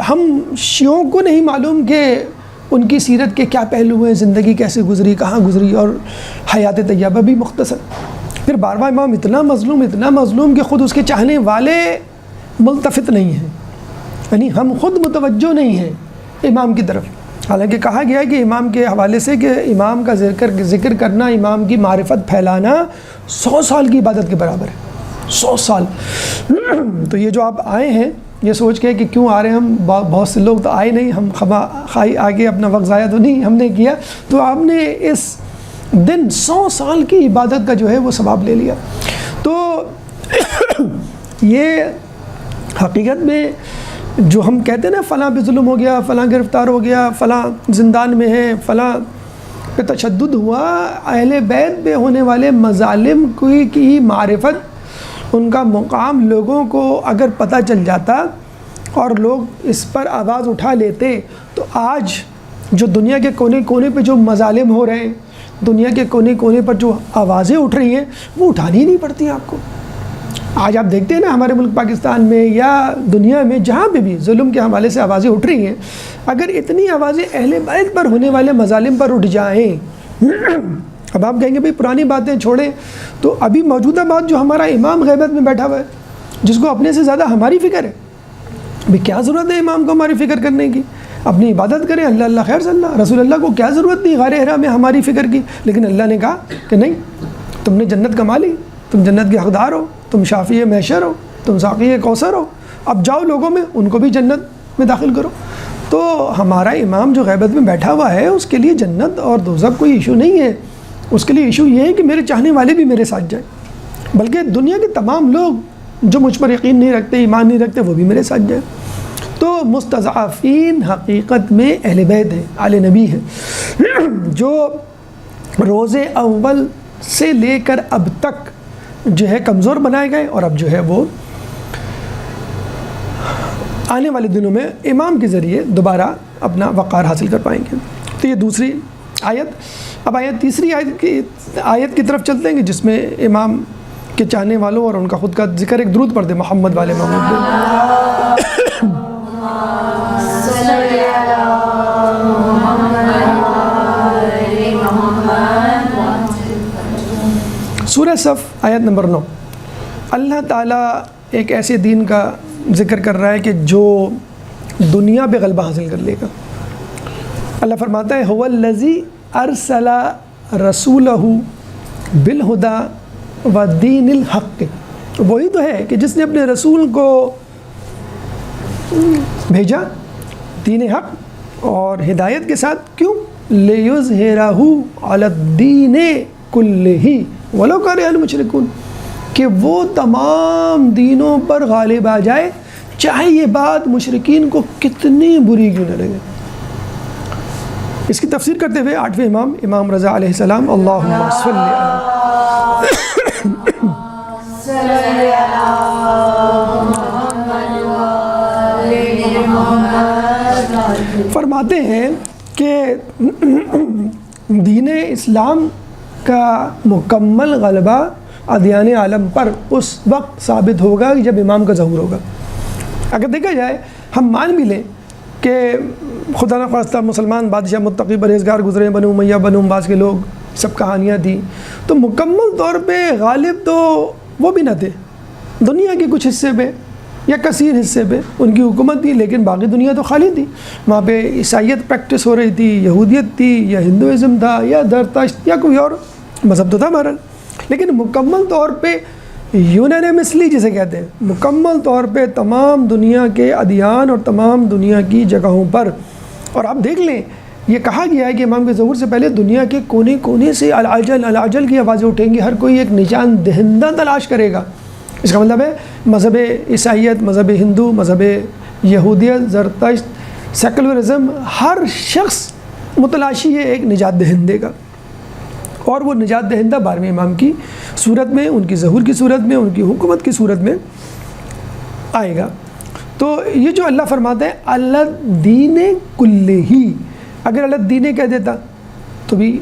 ہم شیعوں کو نہیں معلوم کہ ان کی سیرت کے کیا پہلو ہیں، زندگی کیسے گزری، کہاں گزری، اور حیات طیبہ بھی مختصر۔ پھر 12واں امام اتنا مظلوم کہ خود اس کے چاہنے والے ملتفت نہیں ہیں، یعنی ہم خود متوجہ نہیں ہیں امام کی طرف، حالانکہ کہا گیا ہے کہ امام کے حوالے سے کہ امام کا ذکر کرنا، امام کی معرفت پھیلانا 100 سال کی عبادت کے برابر ہے، 100 سال۔ تو یہ جو آپ آئے ہیں یہ سوچ کے کہ کیوں آ رہے ہیں ہم، بہت سے لوگ تو آئے نہیں، ہم خواہی آگے اپنا وقت ضائع تو نہیں ہم نے کیا، تو آپ نے اس دن 100 سال کی عبادت کا جو ہے وہ ثواب لے لیا۔ تو یہ حقیقت میں جو ہم کہتے ہیں نا فلاں پہ ظلم ہو گیا، فلاں گرفتار ہو گیا، فلاں زندان میں ہے، فلاں پہ تشدد ہوا، اہل بیت پہ ہونے والے مظالم کی معرفت، ان کا مقام لوگوں کو اگر پتہ چل جاتا اور لوگ اس پر آواز اٹھا لیتے تو آج جو دنیا کے کونے کونے پہ جو مظالم ہو رہے ہیں، دنیا کے کونے کونے پر جو آوازیں اٹھ رہی ہیں، وہ اٹھانی ہی نہیں پڑتی آپ کو۔ آج آپ دیکھتے ہیں نا ہمارے ملک پاکستان میں یا دنیا میں جہاں پہ بھی ظلم کے حوالے سے آوازیں اٹھ رہی ہیں، اگر اتنی آوازیں اہل بیت پر ہونے والے مظالم پر اٹھ جائیں اب آپ کہیں گے بھئی پرانی باتیں چھوڑیں، تو ابھی موجودہ بات جو ہمارا امام غیبت میں بیٹھا ہوا ہے، جس کو اپنے سے زیادہ ہماری فکر ہے، بھئی کیا ضرورت ہے امام کو ہماری فکر کرنے کی؟ اپنی عبادت کریں، اللہ اللہ خیر صلی اللہ، رسول اللہ کو کیا ضرورت تھی غار حرا میں ہماری فکر کی؟ لیکن اللہ نے کہا کہ نہیں، تم نے جنت کما لی، تم جنت کے حقدار ہو، تم شافی محشر ہو، تم ساقی کوثر ہو، اب جاؤ لوگوں میں ان کو بھی جنت میں داخل کرو۔ تو ہمارا امام جو غیبت میں بیٹھا ہوا ہے، اس کے لیے جنت اور دوزخ کوئی ایشو نہیں ہے، اس کے لیے ایشو یہ ہے کہ میرے چاہنے والے بھی میرے ساتھ جائیں، بلکہ دنیا کے تمام لوگ جو مجھ پر یقین نہیں رکھتے، ایمان نہیں رکھتے، وہ بھی میرے ساتھ جائیں۔ تو مستضعفین حقیقت میں اہل بیت ہیں، آل نبی ہیں، جو روز اول سے لے کر اب تک جو ہے کمزور بنائے گئے، اور اب جو ہے وہ آنے والے دنوں میں امام کے ذریعے دوبارہ اپنا وقار حاصل کر پائیں گے۔ تو یہ دوسری آیت۔ اب تیسری آیت کی طرف چلتے ہیں کہ جس میں امام کے چاہنے والوں اور ان کا خود کا ذکر، ایک درود پڑھ دیں محمد والے محمد پہ۔ سورہ صف آیت نمبر 9۔ اللہ تعالیٰ ایک ایسے دین کا ذکر کر رہا ہے کہ جو دنیا پہ غلبہ حاصل کر لے گا۔ اللہ فرماتا ہے هو الذی ارسل رسولہ بالہدی ودین الحق، وہی تو ہے کہ جس نے اپنے رسول کو بھیجا دین حق اور ہدایت کے ساتھ، کیوں؟ لیظہرہ علی الدین کلہ ولو کرہ المشرکون، کہ وہ تمام دینوں پر غالب آ جائے، چاہے یہ بات مشرکین کو کتنی بری کیوں نہ لگے۔ اس کی تفسیر کرتے ہوئے 8ویں امام امام رضا علیہ السلام، اللہم صلی فرماتے ہیں کہ دین اسلام کا مکمل غلبہ ادیان عالم پر اس وقت ثابت ہوگا جب امام کا ظہور ہوگا۔ اگر دیکھا جائے، ہم مان بھی لیں کہ خدا نخواستہ مسلمان بادشاہ متقی پرہیزگار گزرے، بنو امیہ بنو عباس کے لوگ، سب کہانیاں تھیں، تو مکمل طور پہ غالب تو وہ بھی نہ تھے، دنیا کے کچھ حصے پہ یا کثیر حصے پہ ان کی حکومت تھی، لیکن باقی دنیا تو خالی تھی، وہاں پہ عیسائیت پریکٹس ہو رہی تھی، یہودیت تھی، یا ہندوازم تھا، یا زرتشت، یا کوئی اور مذہب تو تھا بہرحال، لیکن مکمل طور پہ یونانیمسلی جسے کہتے ہیں، مکمل طور پہ تمام دنیا کے ادیان اور تمام دنیا کی جگہوں پر۔ اور آپ دیکھ لیں، یہ کہا گیا ہے کہ امام کے ظہور سے پہلے دنیا کے کونے کونے سے العجل العجل کی آوازیں اٹھیں گی، ہر کوئی ایک نشان دہندہ تلاش کرے گا۔ اس کا مطلب ہے مذہب عیسائیت، مذہب ہندو، مذہب یہودیت، زرتشت، سیکولرزم، ہر شخص متلاشی ہے ایک نجات دہندے کا، اور وہ نجات دہندہ 12ویں امام کی صورت میں، ان کی ظہور کی صورت میں، ان کی حکومت کی صورت میں آئے گا۔ تو یہ جو اللہ فرماتا ہے الدین کلہ، اگر الدین کہہ دیتا تو بھی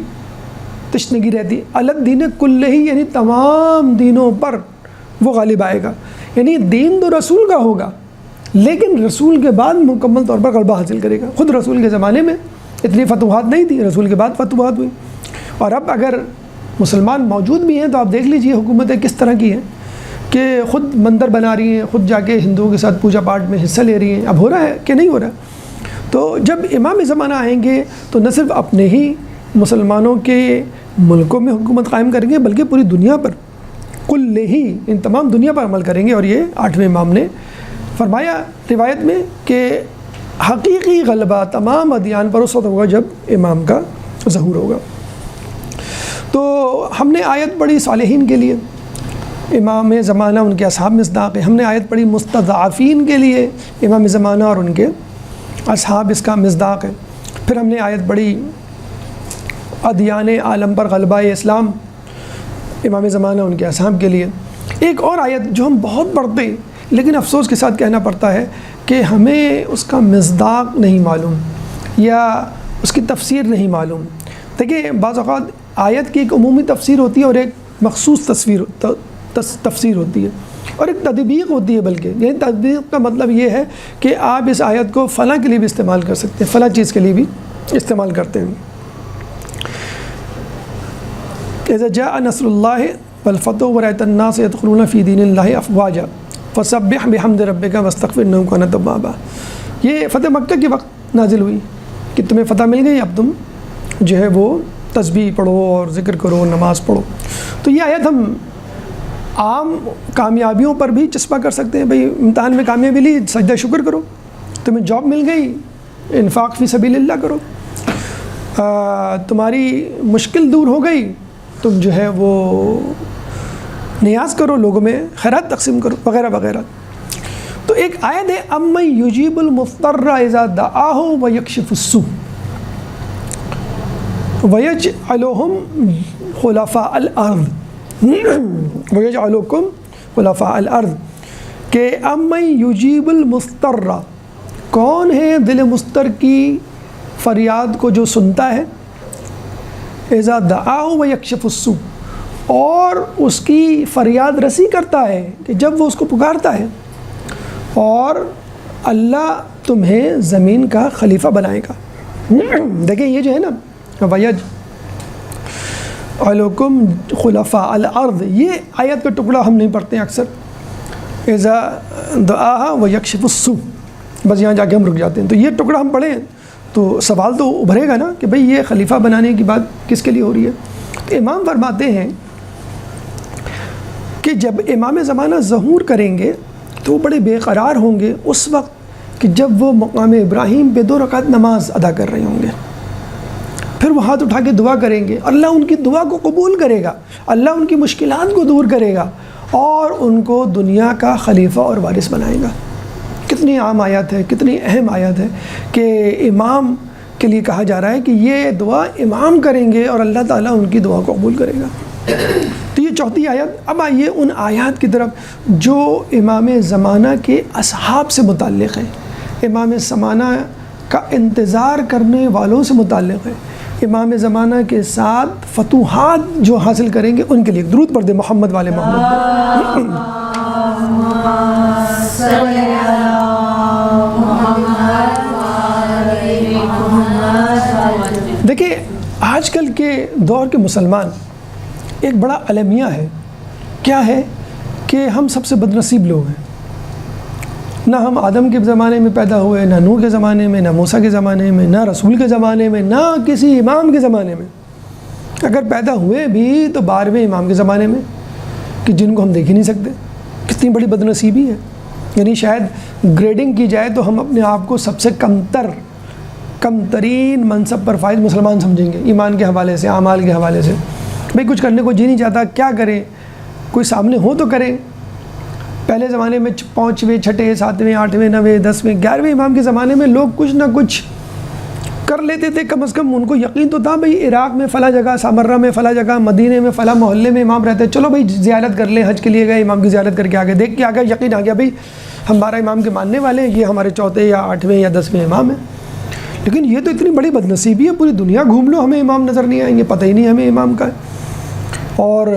تشنگی رہتی، الدین کلہ یعنی تمام دینوں پر وہ غالب آئے گا، یعنی دین تو رسول کا ہوگا، لیکن رسول کے بعد مکمل طور پر غلبہ حاصل کرے گا۔ خود رسول کے زمانے میں اتنی فتوحات نہیں تھی، رسول کے بعد فتوحات ہوئی، اور اب اگر مسلمان موجود بھی ہیں تو آپ دیکھ لیجئے حکومتیں کس طرح کی ہیں کہ خود مندر بنا رہی ہیں، خود جا کے ہندوؤں کے ساتھ پوجا پاٹ میں حصہ لے رہی ہیں۔ اب ہو رہا ہے کہ نہیں ہو رہا؟ تو جب امام زمانہ آئیں گے تو نہ صرف اپنے ہی مسلمانوں کے ملکوں میں حکومت قائم کریں گے، بلکہ پوری دنیا پر، کل ہی ان تمام دنیا پر عمل کریں گے۔ اور یہ 8ویں امام نے فرمایا روایت میں کہ حقیقی غلبہ تمام ادیان پر اس وقت ہوگا جب امام کا ظہور ہوگا۔ تو ہم نے آیت پڑھی صالحین کے لیے، امام زمانہ ان کے اصحاب مصداق ہے۔ ہم نے آیت پڑھی مستضعفین کے لیے، امام زمانہ اور ان کے اصحاب اس کا مصداق ہے۔ پھر ہم نے آیت پڑھی ادیان عالم پر غلبہ اسلام، امام زمانہ ان کے اصحاب کے لیے۔ ایک اور آیت جو ہم بہت پڑھتے ہیں لیکن افسوس کے ساتھ کہنا پڑتا ہے کہ ہمیں اس کا مصداق نہیں معلوم یا اس کی تفسیر نہیں معلوم۔ دیکھیں، بعض اوقات آیت کی ایک عمومی تفسیر ہوتی ہے اور ایک مخصوص تفسیر ہوتی ہے، اور ایک تطبیق ہوتی ہے، بلکہ یعنی تطبیق کا مطلب یہ ہے کہ آپ اس آیت کو فلاں کے لیے بھی استعمال کر سکتے ہیں، فلاں چیز کے لیے بھی استعمال کرتے ہیں۔ اذا جاء نصر اللہ والفتح ورأیت الناس يدخلون فی دین اللہ افواجا فسبح بحمد ربک واستغفر انہ کان توابا. یہ فتح مکہ کے وقت نازل ہوئی کہ تمہیں فتح مل گئی، اب تم جو ہے وہ تسبیح پڑھو اور ذکر کرو، نماز پڑھو. تو یہ آیت ہم عام کامیابیوں پر بھی چسپاں کر سکتے ہیں. بھئی امتحان میں کامیابی لی، سجدہ شکر کرو. تمہیں جاب مل گئی، انفاق فی سبیل اللہ کرو. تمہاری مشکل دور ہو گئی، تم جو ہے وہ نیاز کرو، لوگوں میں خیرات تقسیم کرو، وغیرہ وغیرہ. تو ایک آیت ہے امن یجیب المضطر اذا دعاہ ویکشف السوء ویجعلہم خلفاء الارض ویجعلکم خلفاء الارض، کہ امن یجیب المضطر، کون ہے دل مضطر کی فریاد کو جو سنتا ہے، اذا دعاہ ویکشف السوء، اور اس کی فریاد رسی کرتا ہے کہ جب وہ اس کو پکارتا ہے، اور اللہ تمہیں زمین کا خلیفہ بنائے گا. دیکھیں یہ جو ہے نا وَيَجْعَلُكُمْ خُلَفَاءَ الْأَرْضِ، یہ آیت کا ٹکڑا ہم نہیں پڑھتے ہیں اکثر. اذا دعاها وَيَكْشِفُ السُّوءَ، بس یہاں جا کے ہم رک جاتے ہیں. تو یہ ٹکڑا ہم پڑھیں تو سوال تو ابھرے گا نا کہ بھئی یہ خلیفہ بنانے کی بات کس کے لیے ہو رہی ہے. تو امام فرماتے ہیں کہ جب امام زمانہ ظہور کریں گے تو وہ بڑے بے قرار ہوں گے اس وقت کہ جب وہ مقام ابراہیم پہ 2 رکعت نماز ادا کر رہے ہوں گے. پھر وہ ہاتھ اٹھا کے دعا کریں گے، اللہ ان کی دعا کو قبول کرے گا، اللہ ان کی مشکلات کو دور کرے گا اور ان کو دنیا کا خلیفہ اور وارث بنائے گا. کتنی عام آیت ہے، کتنی اہم آیت ہے کہ امام کے لیے کہا جا رہا ہے کہ یہ دعا امام کریں گے اور اللہ تعالیٰ ان کی دعا کو قبول کرے گا. تو یہ چوتھی آیت. اب آئیے ان آیات کی طرف جو امام زمانہ کے اصحاب سے متعلق ہیں، امام زمانہ کا انتظار کرنے والوں سے متعلق ہے، امام زمانہ کے ساتھ فتوحات جو حاصل کریں گے ان کے لیے. درود پڑھ دیں محمد والے محمد. دیکھیں آج کل کے دور کے مسلمان ایک بڑا المیہ ہے. کیا ہے کہ ہم سب سے بد نصیب لوگ ہیں. نہ ہم آدم کے زمانے میں پیدا ہوئے، نہ نوح کے زمانے میں، نہ موسیٰ کے زمانے میں، نہ رسول کے زمانے میں، نہ کسی امام کے زمانے میں. اگر پیدا ہوئے بھی تو 12ویں امام کے زمانے میں کہ جن کو ہم دیکھ ہی نہیں سکتے. کتنی بڑی بد نصیبی ہے. یعنی شاید گریڈنگ کی جائے تو ہم اپنے آپ کو سب سے کم ترین منصب پر فائز مسلمان سمجھیں گے، ایمان کے حوالے سے، اعمال کے حوالے سے. بھئی کچھ کرنے کو جی نہیں چاہتا، کیا کریں؟ کوئی سامنے ہو تو کریں. پہلے زمانے میں 5ویں 6ویں 7ویں 8ویں 9ویں 10ویں 11ویں امام کے زمانے میں لوگ کچھ نہ کچھ کر لیتے تھے. کم از کم ان کو یقین تو تھا بھئی عراق میں فلاں جگہ، سامرہ میں فلاں جگہ، مدینے میں فلاں محلے میں امام رہتے ہیں، چلو بھئی زیارت کر لیں. حج کے لیے گئے، امام کی زیارت کر کے آ گئے، دیکھ کے آ گئے، یقین آ گیا بھئی ہمارا امام کے ماننے والے ہیں، یہ ہمارے 4تھے یا 8ویں یا 10ویں امام ہیں. لیکن یہ تو اتنی بڑی بد نصیبی ہے، پوری دنیا گھوم لو ہمیں امام نظر نہیں آئیں گے، پتہ ہی نہیں ہمیں امام کا ہے. اور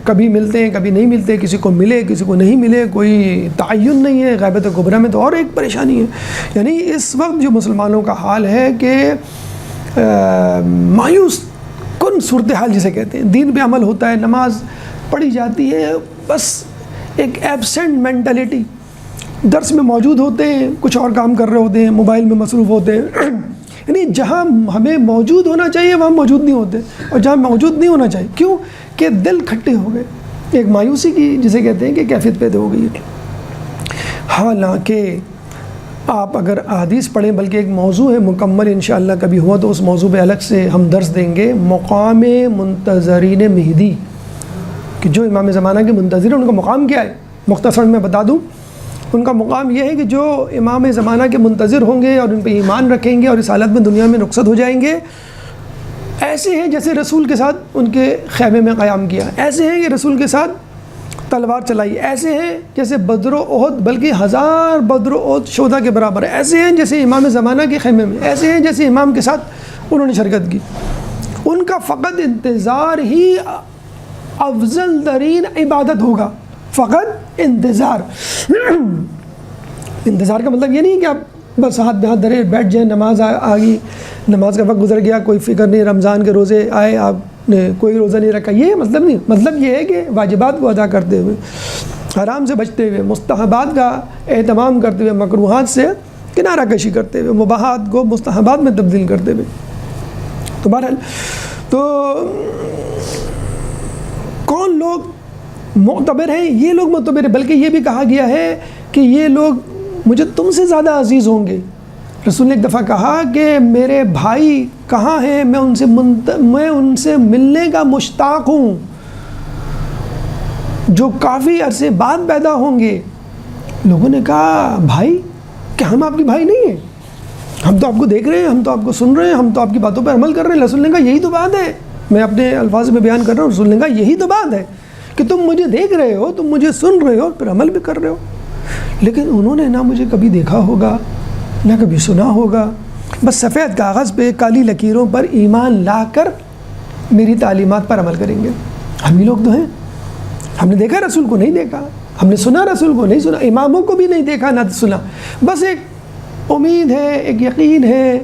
کبھی ملتے ہیں کبھی نہیں ملتے، کسی کو ملے کسی کو نہیں ملے، کوئی تعین نہیں ہے. غیبت کبریٰ میں تو اور ایک پریشانی ہے. یعنی اس وقت جو مسلمانوں کا حال ہے کہ مایوس کن صورتحال جسے کہتے ہیں. دین پہ عمل ہوتا ہے، نماز پڑھی جاتی ہے، بس ایک ایبسنٹ مینٹلٹی. درس میں موجود ہوتے ہیں، کچھ اور کام کر رہے ہوتے ہیں، موبائل میں مصروف ہوتے ہیں. یعنی جہاں ہمیں موجود ہونا چاہیے وہاں موجود نہیں ہوتے، اور جہاں موجود نہیں ہونا چاہیے. کیوں؟ کہ دل کھٹے ہو گئے. ایک مایوسی کی جسے کہتے ہیں کہ کیفیت پیدا ہو گئی ہے. حالانکہ آپ اگر احادیث پڑھیں، بلکہ ایک موضوع ہے مکمل، انشاءاللہ کبھی ہوا تو اس موضوع پہ الگ سے ہم درس دیں گے. مقام منتظرین مہدی، کہ جو امام زمانہ کے منتظر ہیں ان کا مقام کیا ہے. مختصر میں بتا دوں، ان کا مقام یہ ہے کہ جو امام زمانہ کے منتظر ہوں گے اور ان پہ ایمان رکھیں گے اور اس حالت میں دنیا میں رخصت ہو جائیں گے، ایسے ہیں جیسے رسول کے ساتھ ان کے خیمے میں قیام کیا، ایسے ہیں کہ رسول کے ساتھ تلوار چلائی، ایسے ہیں جیسے بدر و احد بلکہ 1000 بدر و احد شہداء کے برابر، ایسے ہیں جیسے امام زمانہ کے خیمے میں، ایسے ہیں جیسے امام کے ساتھ انہوں نے شرکت کی. ان کا فقط انتظار ہی افضل ترین عبادت ہوگا. فقط انتظار. انتظار کا مطلب یہ نہیں کہ آپ بس ہاتھ بے ہاتھ دھرے بیٹھ جائیں، نماز آ گئی، نماز کا وقت گزر گیا، کوئی فکر نہیں، رمضان کے روزے آئے، آپ نے کوئی روزہ نہیں رکھا، یہ مطلب نہیں، مطلب یہ ہے کہ واجبات کو ادا کرتے ہوئے، حرام سے بچتے ہوئے، مستحبات کا اہتمام کرتے ہوئے، مکروہات سے کنارہ کشی کرتے ہوئے، مباحات کو مستحبات میں تبدیل کرتے ہوئے۔ تو بہرحال تو کون لوگ معتبر ہیں؟ یہ لوگ معتبر ہیں، بلکہ یہ بھی کہا گیا ہے کہ یہ لوگ مجھے تم سے زیادہ عزیز ہوں گے۔ رسول نے ایک دفعہ کہا کہ میرے بھائی کہاں ہیں، میں ان سے ملنے کا مشتاق ہوں، جو کافی عرصے بعد پیدا ہوں گے۔ لوگوں نے کہا بھائی، کہ ہم آپ کے بھائی نہیں ہیں؟ ہم تو آپ کو دیکھ رہے ہیں، ہم تو آپ کو سن رہے ہیں، ہم تو آپ کی باتوں پر عمل کر رہے ہیں۔ رسول نے کہا یہی تو بات ہے، میں اپنے الفاظ میں بیان کر رہا ہوں، رسول نے کہا یہی تو بات ہے کہ تم مجھے دیکھ رہے ہو، تم مجھے سن رہے ہو، پھر عمل بھی کر رہے ہو، لیکن انہوں نے نہ مجھے کبھی دیکھا ہوگا نہ کبھی سنا ہوگا، بس سفید کاغذ پہ کالی لکیروں پر ایمان لا کر میری تعلیمات پر عمل کریں گے۔ ہم ہی لوگ تو ہیں، ہم نے دیکھا رسول کو نہیں دیکھا، ہم نے سنا رسول کو نہیں سنا، اماموں کو بھی نہیں دیکھا نہ سنا، بس ایک امید ہے، ایک یقین ہے،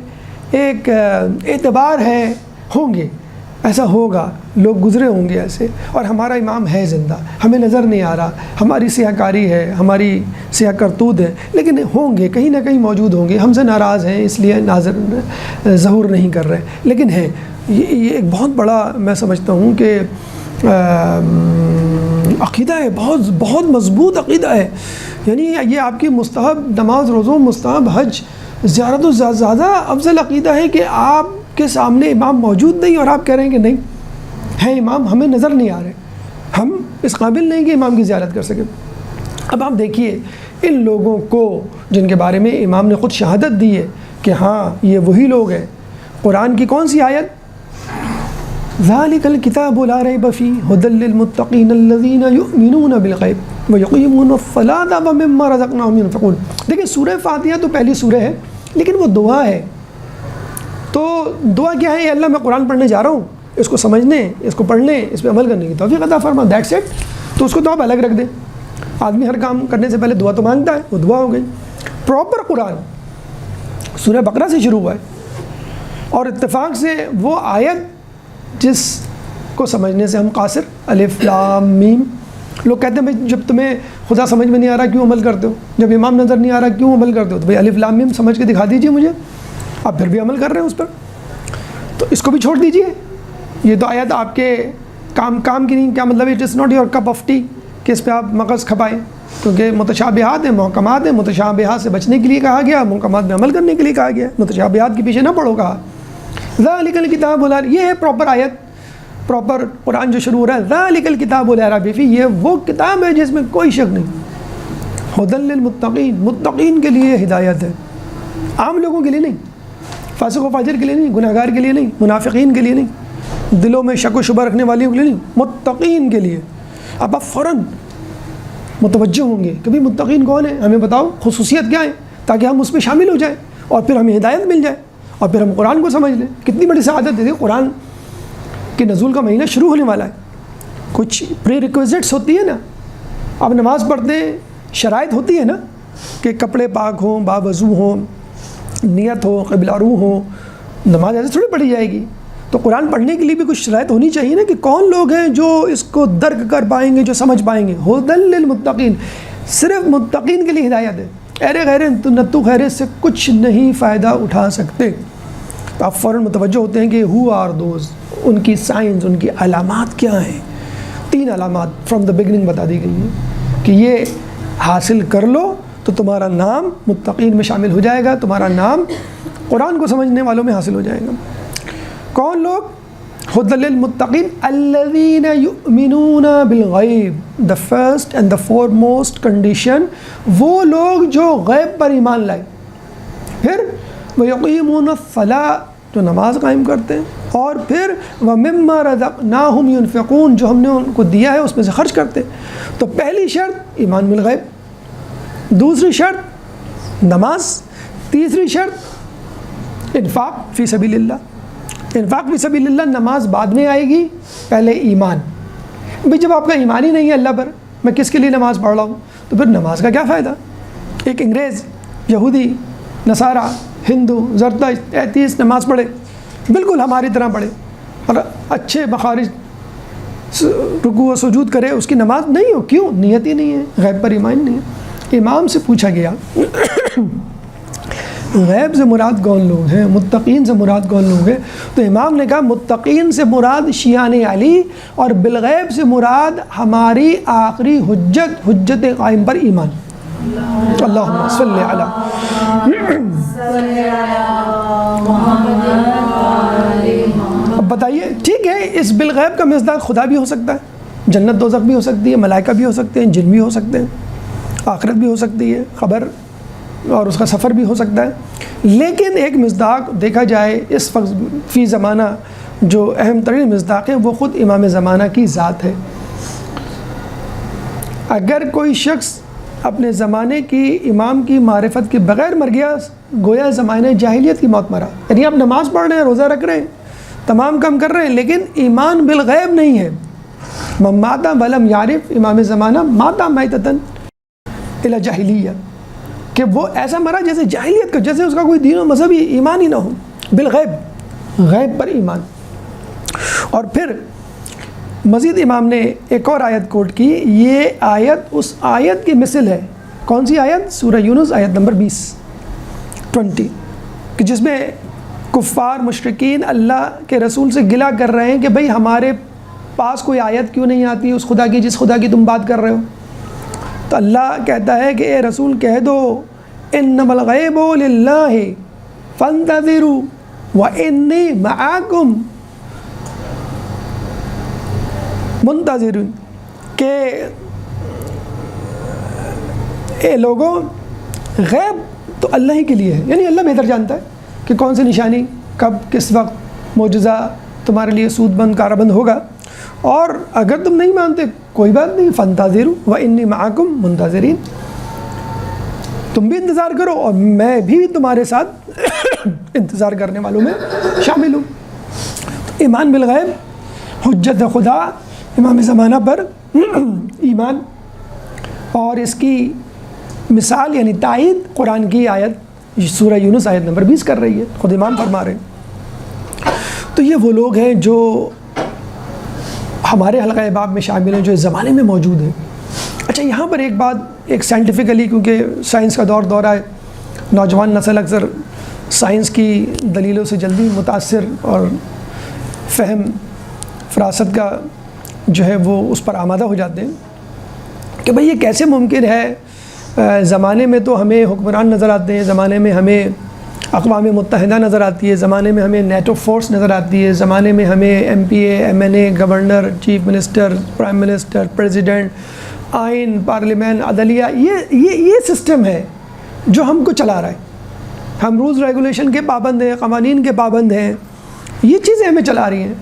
ایک اعتبار ہے، ہوں گے، ایسا ہوگا، لوگ گزرے ہوں گے ایسے، اور ہمارا امام ہے زندہ، ہمیں نظر نہیں آ رہا، ہماری سیاہ کاری ہے، ہماری سیاہ کرتوت ہے، لیکن ہوں گے، کہیں نہ کہیں موجود ہوں گے، ہم سے ناراض ہیں اس لیے ظہور نہیں کر رہے، لیکن ہیں۔ یہ ایک بہت بڑا میں سمجھتا ہوں کہ عقیدہ ہے، بہت بہت مضبوط عقیدہ ہے، یعنی یہ آپ کی مستحب نماز، روزوں، مستحب حج، زیارت و زیادہ افضل عقیدہ ہے کہ آپ کے سامنے امام موجود نہیں اور آپ کہہ رہے ہیں کہ نہیں ہے امام، ہمیں نظر نہیں آ رہے، ہم اس قابل نہیں کہ امام کی زیارت کر سکیں۔ اب آپ دیکھیے ان لوگوں کو جن کے بارے میں امام نے خود شہادت دی ہے کہ ہاں یہ وہی لوگ ہیں، قرآن کی کون سی آیت؟ ذَلِكَ الْكِتَابُ لَا رَيْبَ فِيهِ هُدًى لِّلْمُتَّقِينَ الَّذِينَ يُؤْمِنُونَ بِالْغَيْبِ وَيُقِيمُونَ الصَّلَاةَ وَمِمَّا رَزَقْنَاهُمْ يُنْفِقُونَ۔ دیکھیں سورہ فاتحہ تو پہلی سورہ ہے، لیکن وہ دعا ہے، تو دعا کیا ہے؟ اللہ میں قرآن پڑھنے جا رہا ہوں، اس کو سمجھنے، اس کو پڑھنے، اس پہ عمل کرنے کی توفیق عطا فرما، دیٹس اٹ۔ تو اس کو تو آپ الگ رکھ دیں، آدمی ہر کام کرنے سے پہلے دعا تو مانگتا ہے، وہ دعا ہو گئی۔ پراپر قرآن سورہ بقرہ سے شروع ہوا ہے، اور اتفاق سے وہ آیت جس کو سمجھنے سے ہم قاصر، الف لام میم، لوگ کہتے ہیں بھائی جب تمہیں خدا سمجھ میں نہیں آ رہا کیوں عمل کرتے ہو، جب امام نظر نہیں آ رہا کیوں عمل کرتے ہو، تو بھائی الف لام میم سمجھ کے دکھا دیجئے مجھے، آپ پھر بھی عمل کر رہے ہیں اس پر، تو اس کو بھی چھوڑ دیجئے، یہ تو آیت آپ کے کام کی نہیں، کیا مطلب it is not your cup of T کہ اس پہ آپ مغز کھپائیں، کیونکہ متشابہات ہیں، محکمات ہیں، متشابہات سے بچنے کے لیے کہا گیا، محکمات میں عمل کرنے کے لیے کہا گیا، متشابہات کے پیچھے نہ پڑھو کہا۔ ذَلِكَ الْكِتَابُ لَا، یہ ہے پراپر آیت، پراپر قرآن جو شروع ہو رہا ہے، ذَلِكَ الْكِتَابُ لَا رَيْبَ فِيهِ، یہ وہ کتاب ہے جس میں کوئی شک نہیں، ہدی للمتقین، متقین کے لیے ہدایت ہے، عام لوگوں کے لیے نہیں، فاسق و فاجر کے لیے نہیں، گناہ گار کے لیے نہیں، منافقین کے لیے نہیں، دلوں میں شک و شبہ رکھنے والوں کے لیے نہیں، متقین کے لیے۔ اب آپ فوراً متوجہ ہوں گے کہ بھئی متقین کون ہیں، ہمیں بتاؤ خصوصیت کیا ہے، تاکہ ہم اس میں شامل ہو جائیں اور پھر ہمیں ہدایت مل جائے اور پھر ہم قرآن کو سمجھ لیں۔ کتنی بڑی سعادت ہے، قرآن کے نزول کا مہینہ شروع ہونے والا ہے، کچھ پری ریکویزٹس ہوتی ہے نا، اب نماز پڑھتے ہیں شرائط ہوتی ہے نا کہ کپڑے پاک ہوں، باوضو ہوں، نیت ہو، قبلہ رو ہو، نماز ایسے تھوڑی پڑھی جائے گی، تو قرآن پڑھنے کے لیے بھی کچھ شرائط ہونی چاہیے نا کہ کون لوگ ہیں جو اس کو درک کر پائیں گے، جو سمجھ پائیں گے۔ ہدی للمتقین، صرف متقین کے لیے ہدایت ہے، ایرے غیرے نتو خیرے سے کچھ نہیں فائدہ اٹھا سکتے۔ تو آپ فوراً متوجہ ہوتے ہیں کہ ہو آر دوز، ان کی سائنس، ان کی علامات کیا ہیں۔ 3 علامات فرام دا بگننگ بتا دی گئی ہیں کہ یہ حاصل کر لو تو تمہارا نام متقین میں شامل ہو جائے گا، تمہارا نام قرآن کو سمجھنے والوں میں حاصل ہو جائے گا۔ کون لوگ؟ ہدی للمتقین الذین یؤمنون بالغیب، the first and the foremost condition, وہ لوگ جو غیب پر ایمان لائے، پھر وَيُقِيمُونَ الصَّلَاةَ، جو نماز قائم کرتے ہیں، اور پھر وَمِمَّا رَزَقْنَاهُمْ يُنْفِقُونَ، جو ہم نے ان کو دیا ہے اس میں سے خرچ کرتے ہیں۔ تو پہلی شرط ایمان بالغیب، دوسری شرط نماز، تیسری شرط انفاق فی سبیل اللہ۔ انفاق فی سبیل اللہ، نماز بعد میں آئے گی، پہلے ایمان۔ بھئی جب آپ کا ایمان ہی نہیں ہے اللہ پر، میں کس کے لیے نماز پڑھ رہا ہوں، تو پھر نماز کا کیا فائدہ؟ ایک انگریز، یہودی، نصارہ، ہندو، زرتشت، ایتھیسٹ نماز پڑھے، بالکل ہماری طرح پڑھے، اور اچھے مخارج رکوع و سجود کرے، اس کی نماز نہیں ہو، کیوں؟ نیت ہی نہیں ہے، غیب پر ایمان نہیں ہے۔ امام سے پوچھا گیا غیب سے مراد کون لوگ ہیں، متقین سے مراد کون لوگ ہیں؟ تو امام نے کہا متقین سے مراد شیعان علی، اور بالغیب سے مراد ہماری آخری حجت قائم پر ایمان۔ اللہم صلی علی۔ اب بتائیے، ٹھیک ہے، اس بالغیب کا مصداق خدا بھی ہو سکتا ہے، جنت دوزخ بھی ہو سکتی ہے، ملائکہ بھی ہو سکتے ہیں، جن بھی ہو سکتے ہیں، آخرت بھی ہو سکتی ہے، خبر اور اس کا سفر بھی ہو سکتا ہے، لیکن ایک مصداق دیکھا جائے اس وقت فی زمانہ جو اہم ترین مصداق ہے وہ خود امام زمانہ کی ذات ہے۔ اگر کوئی شخص اپنے زمانے کی امام کی معرفت کے بغیر مر گیا، گویا زمانہ جاہلیت کی موت مرا، یعنی آپ نماز پڑھ رہے ہیں، روزہ رکھ رہے ہیں، تمام کام کر رہے ہیں، لیکن ایمان بالغیب نہیں ہے۔ من مات ولم یعرف امام زمانہ مات میتۃ الی جاہلیہ، کہ وہ ایسا مرا جیسے جاہلیت کا، جیسے اس کا کوئی دین و مذہبی ایمان ہی نہ ہو، بالغیب، غیب پر ایمان۔ اور پھر مزید امام نے ایک اور آیت کوٹ کی، یہ آیت اس آیت کی مثل ہے، کون سی آیت؟ سورہ یونس آیت نمبر 20 کہ جس میں کفار مشرکین اللہ کے رسول سے گلہ کر رہے ہیں کہ بھئی ہمارے پاس کوئی آیت کیوں نہیں آتی اس خدا کی جس خدا کی تم بات کر رہے ہو؟ تو اللہ کہتا ہے کہ اے رسول کہہ دو انما الغیب للہ فانتظروا وانی معاکم منتظر، کہ اے لوگوں غیب تو اللہ ہی کے لیے ہے، یعنی اللہ بہتر جانتا ہے کہ کون سی نشانی کب کس وقت معجزہ تمہارے لیے سود بند کارہ بند ہوگا، اور اگر تم نہیں مانتے کوئی بات نہیں، فانتظروا وانی معاکم منتظرین، تم بھی انتظار کرو اور میں بھی تمہارے ساتھ انتظار کرنے والوں میں شامل ہوں۔ تو ایمان بالغیب، حجت خدا، امام زمانہ پر ایمان، اور اس کی مثال یعنی تائید قرآن کی آیت سورہ یونس آیت نمبر 20 کر رہی ہے، خود امام فرما رہے ہیں۔ تو یہ وہ لوگ ہیں جو ہمارے حلقہ احباب میں شامل ہیں، جو اس زمانے میں موجود ہیں۔ اچھا، یہاں پر ایک بات، ایک سائنٹیفکلی، کیونکہ سائنس کا دور ہے، نوجوان نسل اکثر سائنس کی دلیلوں سے جلدی متاثر اور فہم فراست کا جو ہے وہ اس پر آمادہ ہو جاتے ہیں کہ بھئی یہ کیسے ممکن ہے، زمانے میں تو ہمیں حکمران نظر آتے ہیں، زمانے میں ہمیں اقوام متحدہ نظر آتی ہے، زمانے میں ہمیں نیٹو فورس نظر آتی ہے، زمانے میں ہمیں M P A, M N A, governor, chief minister, prime minister, president, آئین، پارلیمنٹ، عدلیہ، یہ سسٹم ہے جو ہم کو چلا رہا ہے۔ ہم رولز ریگولیشن کے پابند ہیں، قوانین کے پابند ہیں، یہ چیزیں ہمیں چلا رہی ہیں۔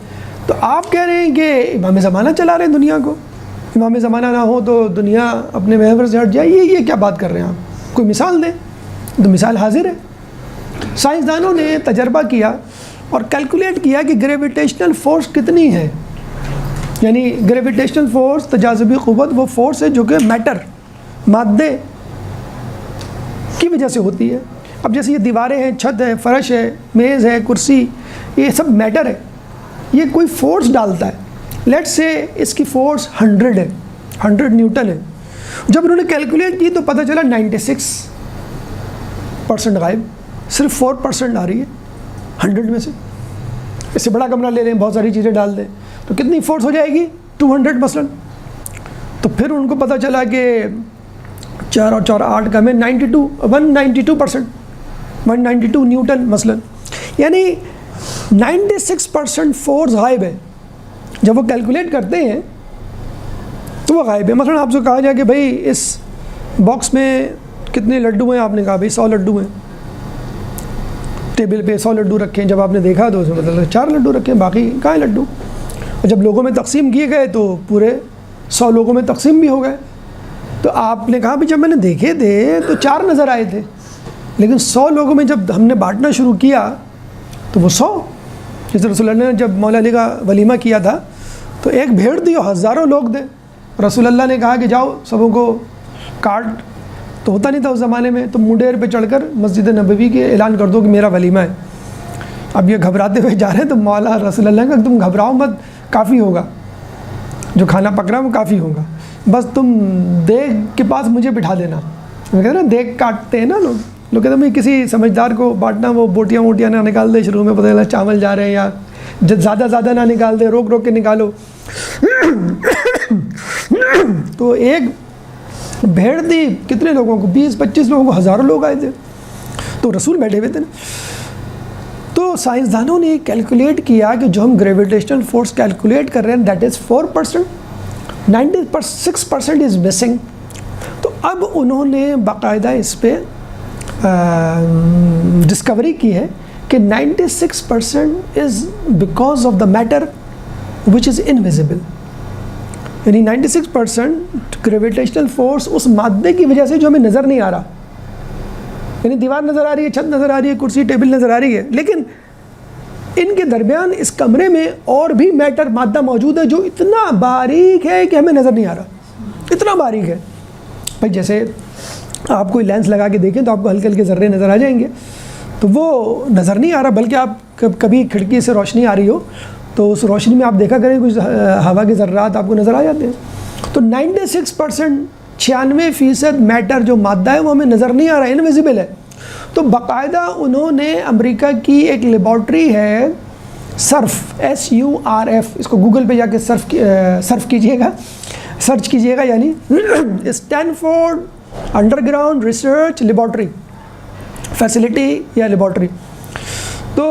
تو آپ کہہ رہے ہیں کہ امام زمانہ چلا رہے ہیں دنیا کو، امام زمانہ نہ ہو تو دنیا اپنے محور سے ہٹ جائے، یہ کیا بات کر رہے ہیں آپ؟ کوئی مثال دیں۔ تو مثال حاضر ہے، سائنسدانوں نے تجربہ کیا اور کیلکولیٹ کیا کہ گریویٹیشنل فورس کتنی ہے، یعنی گریویٹیشنل فورس، تجاذبی قوت، وہ فورس ہے جو کہ میٹر، مادے کی وجہ سے ہوتی ہے۔ اب جیسے یہ دیواریں ہیں، چھت ہے، فرش ہے، میز ہے، کرسی، یہ سب میٹر ہے، یہ کوئی فورس ڈالتا ہے۔ لیٹ سے اس کی فورس 100 ہے، 100 نیوٹن ہے۔ جب انہوں نے کیلکولیٹ کی تو پتہ چلا 96% غائب، صرف 4% آ رہی ہے 100 میں سے۔ اس سے بڑا کمرہ لے لیں، بہت ساری چیزیں ڈال دیں تو کتنی فورس ہو جائے گی؟ 200 مثلاً۔ تو پھر ان کو پتہ چلا کہ 4 اور 4 8 کا میں 192% 192 نیوٹن مثلاً، یعنی 96% فورس غائب ہے۔ جب وہ کیلکولیٹ کرتے ہیں تو وہ غائب ہے۔ مثلاً آپ سے کہا جائے کہ بھائی اس باکس میں کتنے لڈو ہیں، آپ نے کہا بھائی 100 لڈو ہیں، ٹیبل پہ 100 لڈو رکھے ہیں، جب آپ نے دیکھا تو اس میں مطلب 4 لڈو رکھے ہیں، باقی کہاں ہیں لڈو؟ اور جب لوگوں میں تقسیم کیے گئے تو پورے 100 لوگوں میں تقسیم بھی ہو گئے۔ تو آپ نے کہا بھی جب میں نے دیکھے تھے تو 4 نظر آئے تھے، لیکن 100 لوگوں میں جب ہم نے بانٹنا شروع کیا تو وہ 100۔ جیسے رسول اللہ نے جب مولا علی کا ولیمہ کیا تھا تو ایک بھیڑ دی اور ہزاروں لوگ دے، رسول اللہ نے کہا کہ جاؤ سبوں کو کارڈ، تو ہوتا نہیں تھا اس زمانے میں، تو منڈیر پہ چڑھ کر مسجد نبوی کے اعلان کر دو کہ میرا ولیمہ ہے۔ اب یہ گھبراتے ہوئے جا رہے ہیں تو مولا رسول اللہ کہ تم گھبراؤ مت، کافی ہوگا، جو کھانا پک رہا ہے وہ کافی ہوگا، بس تم دیگ کے پاس مجھے بٹھا دینا. کہتے ہیں نا دیگ کاٹتے ہیں نا لوگ کہتے ہیں بھائی کسی سمجھدار کو بانٹنا، وہ بوٹیاں ووٹیاں نہ نکال دے شروع میں، پتہ چلا چاول جا رہے ہیں، یا زیادہ نہ نکال دے، روک کے نکالو. تو ایک بھیڑ دی کتنے لوگوں کو، 20-25 لوگوں کو، ہزاروں لوگ آئے تھے، تو رسول بیٹھے ہوئے تھے نا. تو سائنسدانوں نے کیلکولیٹ کیا کہ جو ہم گریویٹیشنل فورس کیلکولیٹ کر رہے ہیں دیٹ از 4%، 96% از مسنگ. تو اب انہوں نے باقاعدہ اس پہ ڈسکوری کی ہے کہ 96% is because of the matter which is invisible. یعنی 96% گریویٹیشنل فورس اس مادے کی وجہ سے جو ہمیں نظر نہیں آ رہا. یعنی دیوار نظر آ رہی ہے، چھت نظر آ رہی ہے، کرسی ٹیبل نظر آ رہی ہے، لیکن ان کے درمیان اس کمرے میں اور بھی میٹر مادہ موجود ہے جو اتنا باریک ہے کہ ہمیں نظر نہیں آ رہا، اتنا باریک ہے. بھائی جیسے آپ کوئی لینس لگا کے دیکھیں تو آپ کو ہلکے ہلکے ذرے نظر آ جائیں گے، تو وہ نظر نہیں آ رہا، بلکہ آپ کبھی کھڑکی سے روشنی آ رہی ہو تو اس روشنی میں آپ دیکھا کریں کچھ ہوا کے ذرات آپ کو نظر آ جاتے ہیں. تو 96%، 96% میٹر جو مادہ ہے وہ ہمیں نظر نہیں آ رہا، انویزیبل ہے. تو باقاعدہ انہوں نے امریکہ کی ایک لیبارٹری ہے SURF، اس کو گوگل پہ جا کے سرچ کیجئے گا، یعنی Stanford under ground research laboratory facility یا لیبارٹری. تو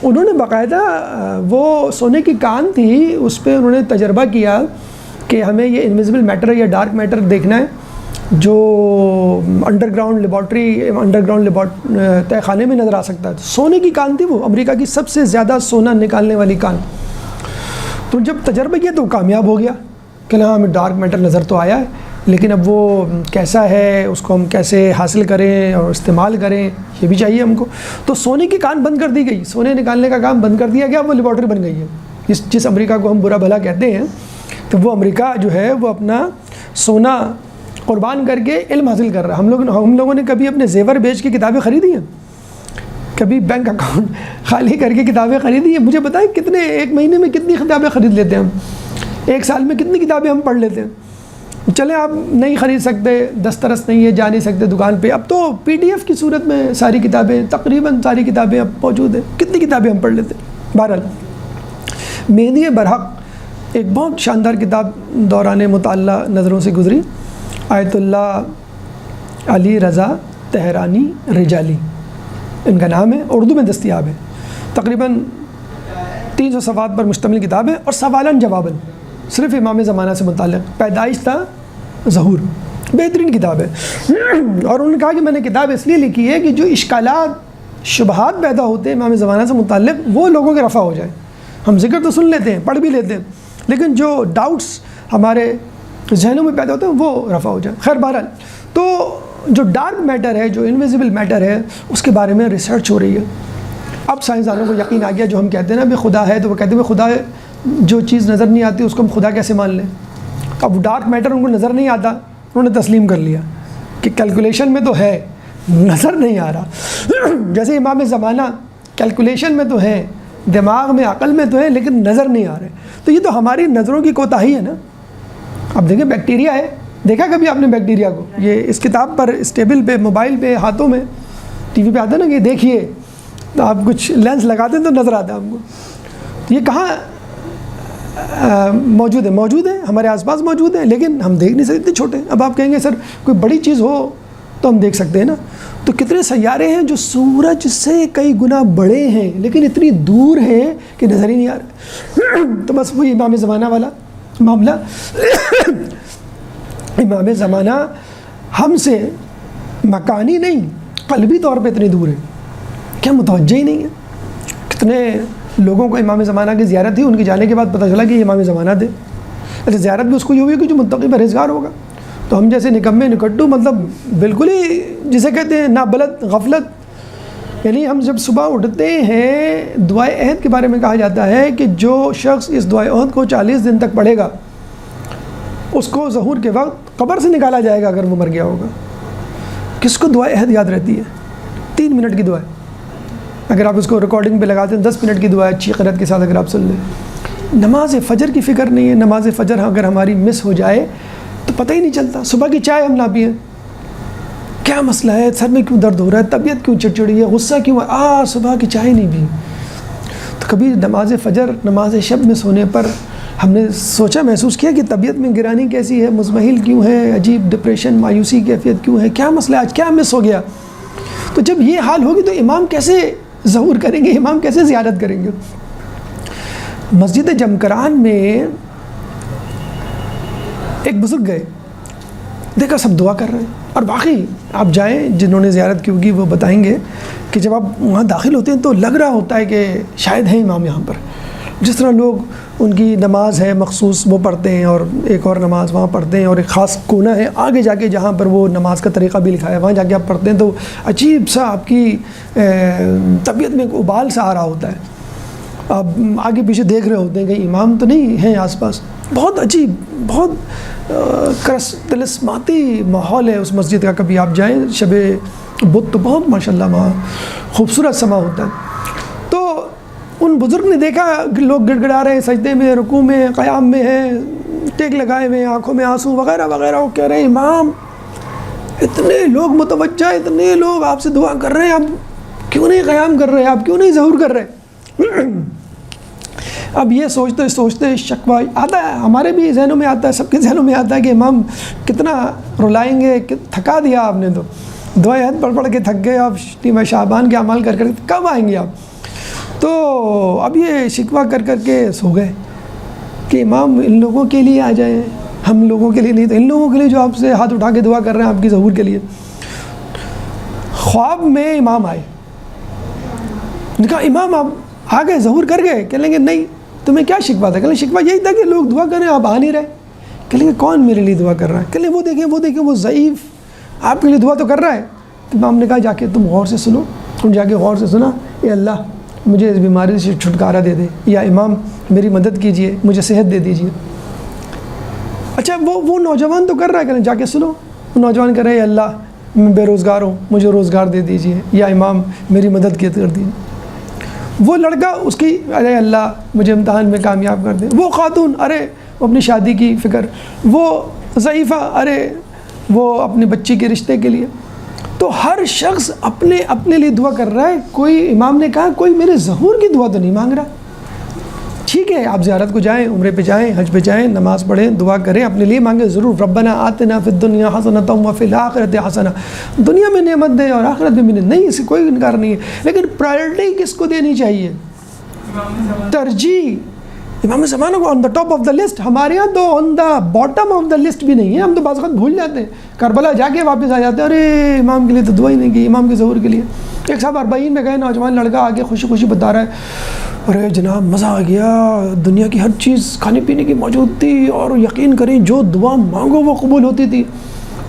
انہوں نے باقاعدہ وہ سونے کی کان تھی، اس پہ انہوں نے تجربہ کیا کہ ہمیں یہ انویزیبل میٹر یا ڈارک میٹر دیکھنا ہے جو انڈر گراؤنڈ تہ خانے میں نظر آ سکتا ہے. تو سونے کی کان تھی، وہ امریکہ کی سب سے زیادہ سونا نکالنے والی کان. تو جب تجربہ کیا تو کامیاب ہو گیا کہ ہاں ہمیں ڈارک میٹر نظر تو آیا ہے، لیکن اب وہ کیسا ہے، اس کو ہم کیسے حاصل کریں اور استعمال کریں، یہ بھی چاہیے ہم کو. تو سونے کی کان بند کر دی گئی، سونے نکالنے کا کام بند کر دیا گیا، وہ لیبارٹری بن گئی ہے. جس امریکہ کو ہم برا بھلا کہتے ہیں، تو وہ امریکہ جو ہے وہ اپنا سونا قربان کر کے علم حاصل کر رہا ہے. ہم لوگوں نے کبھی اپنے زیور بیچ کے کتابیں خریدی ہیں؟ کبھی بینک اکاؤنٹ خالی کر کے کتابیں خریدی ہیں؟ مجھے بتائیں کتنے ایک مہینے میں کتنی کتابیں خرید لیتے ہیں ہم، ایک سال میں کتنی کتابیں ہم پڑھ لیتے ہیں؟ چلیں آپ نہیں خرید سکتے، دسترس نہیں ہے، جا نہیں سکتے دکان پہ، اب تو PDF کی صورت میں ساری کتابیں، تقریباً ساری کتابیں اب موجود ہیں، کتنی کتابیں ہم پڑھ لیتے ہیں. بہرحال مہدی برحق ایک بہت شاندار کتاب دوران مطالعہ نظروں سے گزری، آیت اللہ علی رضا تہرانی رجالی ان کا نام ہے، اردو میں دستیاب ہے. تقریباً 300 صفحات پر مشتمل کتاب ہے، اور سوالاً جواباً صرف امام زمانہ سے متعلق، پیدائش تا ظہور، بہترین کتاب ہے. اور انہوں نے کہا کہ میں نے کتاب اس لیے لکھی ہے کہ جو اشکالات شبہات پیدا ہوتے ہیں امام زمانہ سے متعلق وہ لوگوں کے رفع ہو جائیں. ہم ذکر تو سن لیتے ہیں، پڑھ بھی لیتے ہیں، لیکن جو ڈاؤٹس ہمارے ذہنوں میں پیدا ہوتے ہیں وہ رفع ہو جائیں. خیر بہرحال تو جو ڈارک میٹر ہے، جو انویزیبل میٹر ہے، اس کے بارے میں ریسرچ ہو رہی ہے. اب سائنسدانوں کو یقین آ گیا، جو ہم کہتے ہیں نا بھی خدا ہے، تو وہ کہتے ہیں خدا ہے، جو چیز نظر نہیں آتی اس کو ہم خدا کیسے مان لیں؟ اب ڈارک میٹر ان کو نظر نہیں آتا، انہوں نے تسلیم کر لیا کہ کیلکولیشن میں تو ہے، نظر نہیں آ رہا. جیسے امام زمانہ کیلکولیشن میں تو ہے، دماغ میں عقل میں تو ہے، لیکن نظر نہیں آ رہے. تو یہ تو ہماری نظروں کی کوتاہی ہے نا. اب دیکھیں بیکٹیریا ہے، دیکھا کبھی آپ نے بیکٹیریا کو؟ یہ اس کتاب پر، اس ٹیبل پہ، موبائل پہ، ہاتھوں میں، TV پہ آتا ہے نا کہ دیکھیے، تو آپ کچھ لینس لگاتے ہیں تو نظر آتا ہے ہم کو. یہ کہاں موجود ہے ہمارے آس پاس موجود ہے، لیکن ہم دیکھ نہیں سکتے، چھوٹے. اب آپ کہیں گے سر کوئی بڑی چیز ہو تو ہم دیکھ سکتے ہیں نا. تو کتنے سیارے ہیں جو سورج سے کئی گنا بڑے ہیں لیکن اتنی دور ہیں کہ نظر ہی نہیں آ رہے. تو بس وہی امام زمانہ والا معاملہ. امام زمانہ ہم سے مکانی نہیں قلبی طور پہ اتنی دور ہے کہ ہم متوجہ ہی نہیں ہیں. کتنے لوگوں کو امام زمانہ کی زیارت تھی، ان کے جانے کے بعد پتہ چلا کہ یہ امام زمانہ تھے. اچھا زیارت بھی اس کو یہ ہوئی کہ جو متقی پرہیزگار ہوگا. تو ہم جیسے نکمے نکٹو، مطلب بالکل ہی جسے کہتے ہیں نابلد غفلت. یعنی ہم جب صبح اٹھتے ہیں، دعائے عہد کے بارے میں کہا جاتا ہے کہ جو شخص اس دعائے عہد کو 40 دن تک پڑھے گا اس کو ظہور کے وقت قبر سے نکالا جائے گا اگر وہ مر گیا ہوگا. کس کو دعائے عہد یاد رہتی ہے؟ 3 منٹ کی دعا ہے. اگر آپ اس کو ریکارڈنگ پہ لگاتے ہیں 10 منٹ کی دعا ہے اچھی قرأت کے ساتھ اگر آپ سن لیں. نماز فجر کی فکر نہیں ہے. نماز فجر اگر ہماری مس ہو جائے تو پتہ ہی نہیں چلتا. صبح کی چائے ہم نہ پئیں, کیا مسئلہ ہے, سر میں کیوں درد ہو رہا ہے, طبیعت کیوں چڑچڑی ہے, غصہ کیوں ہے, صبح کی چائے نہیں پی. تو کبھی نماز فجر نماز شب مس ہونے پر ہم نے سوچا, محسوس کیا کہ طبیعت میں گرانی کیسی ہے, مزمحل کیوں ہے, عجیب ڈپریشن مایوسی کیفیت کیوں ہے, کیا مسئلہ ہے, آج کیا مس ہو گیا. تو جب یہ حال ہوگی تو امام کیسے ظہور کریں گے, امام کیسے زیارت کریں گے. مسجد جمکران میں ایک بزرگ گئے, دیکھا سب دعا کر رہے ہیں, اور واقعی آپ جائیں, جنہوں نے زیارت کی ہوگی وہ بتائیں گے کہ جب آپ وہاں داخل ہوتے ہیں تو لگ رہا ہوتا ہے کہ شاید ہیں امام یہاں پر. جس طرح لوگ ان کی نماز ہے مخصوص وہ پڑھتے ہیں اور ایک اور نماز وہاں پڑھتے ہیں, اور ایک خاص کونا ہے آگے جا کے جہاں پر وہ نماز کا طریقہ بھی لکھا ہے, وہاں جا کے آپ پڑھتے ہیں تو عجیب سا آپ کی طبیعت میں ایک ابال سا آ رہا ہوتا ہے. آپ آگے پیچھے دیکھ رہے ہوتے ہیں کہ امام تو نہیں ہیں آس پاس. بہت عجیب, بہت طلسماتی ماحول ہے اس مسجد کا. کبھی آپ جائیں شب بدھ تو بہت ماشاءاللہ وہاں خوبصورت سما ہوتا ہے. تو ان بزرگ نے دیکھا کہ لوگ گڑ گڑا رہے ہیں, سجدے میں, رکوع میں, قیام میں ہیں, ٹیک لگائے ہوئے ہیں, آنکھوں میں آنسو وغیرہ وغیرہ. وہ کہہ رہے ہیں امام اتنے لوگ متوجہ, اتنے لوگ آپ سے دعا کر رہے ہیں, آپ کیوں نہیں قیام کر رہے, آپ کیوں نہیں ظہور کر رہے. اب یہ سوچتے سوچتے شکوہ آتا ہے, ہمارے بھی ذہنوں میں آتا ہے, سب کے ذہنوں میں آتا ہے کہ امام کتنا رلائیں گے, تھکا دیا آپ نے, تو دعائیں حد پڑھ پڑھ کے تھک گئے آپ, شعبان کے اعمال کر کر کب آئیں گے آپ. تو اب یہ شکوہ کر کر کے سو گئے کہ امام ان لوگوں کے لیے آ جائیں, ہم لوگوں کے لیے نہیں, تو ان لوگوں کے لیے جو آپ سے ہاتھ اٹھا کے دعا کر رہے ہیں آپ کی ظہور کے لیے. خواب میں امام آئے, نے کہا امام آپ آ گئے, ظہور کر گئے. کہہ لیں گے نہیں, تمہیں کیا شکوہ تھا؟ کہہ لیں شکوہ یہی تھا کہ لوگ دعا کر رہے ہیں آپ آ نہیں رہے. کہہ لیں گے کون میرے لیے دعا کر رہا ہے؟ کہہ لیں وہ دیکھیں وہ ضعیف آپ کے لیے دعا تو کر رہا ہے. تو امام نے کہا جا کے تم غور سے سنو. تم جا کے غور سے سنا, اے اللہ مجھے اس بیماری سے چھٹکارا دے دے, یا امام میری مدد کیجئے, مجھے صحت دے دیجئے. اچھا وہ نوجوان تو کر رہا ہے, کہ جا کے سنو. وہ نوجوان کہہ رہے ہیں اللہ میں بے روزگار ہوں, مجھے روزگار دے دیجئے, یا امام میری مدد کر دیجئے. وہ لڑکا اس کی ارے اللہ مجھے امتحان میں کامیاب کر دے. وہ خاتون ارے وہ اپنی شادی کی فکر. وہ ضعیفہ ارے وہ اپنے بچی کے رشتے کے لیے. تو ہر شخص اپنے لیے دعا کر رہا ہے. کوئی امام نے کہا کوئی میرے ظہور کی دعا تو نہیں مانگ رہا. ٹھیک ہے آپ زیارت کو جائیں, عمرے پہ جائیں, حج پہ جائیں, نماز پڑھیں, دعا کریں, اپنے لیے مانگیں ضرور. ربنا آتنا فی الدنیا حسنۃ وفی الآخرۃ حسنہ, دنیا میں نعمت دے اور آخرت میں بھی نہیں, اس سے کوئی انکار نہیں ہے. لیکن پرائرٹی کس کو دینی چاہیے؟ ترجیح امام زمانہ کو on the top of the list. ہمارے یہاں تو on the bottom of the list بھی نہیں ہے. ہم تو بعض وقت بھول جاتے ہیں, کربلا جا کے واپس آ جاتے ہیں, ارے امام کے لیے تو دعا ہی نہیں کی, امام کے ظہور کے لیے. ایک صاحب 40 میں گئے, نوجوان لڑکا آگے خوشی خوشی بتا رہا ہے ارے جناب مزہ آ گیا, دنیا کی ہر چیز کھانے پینے کی موجود تھی, اور یقین کریں جو دعا مانگو وہ قبول ہوتی تھی.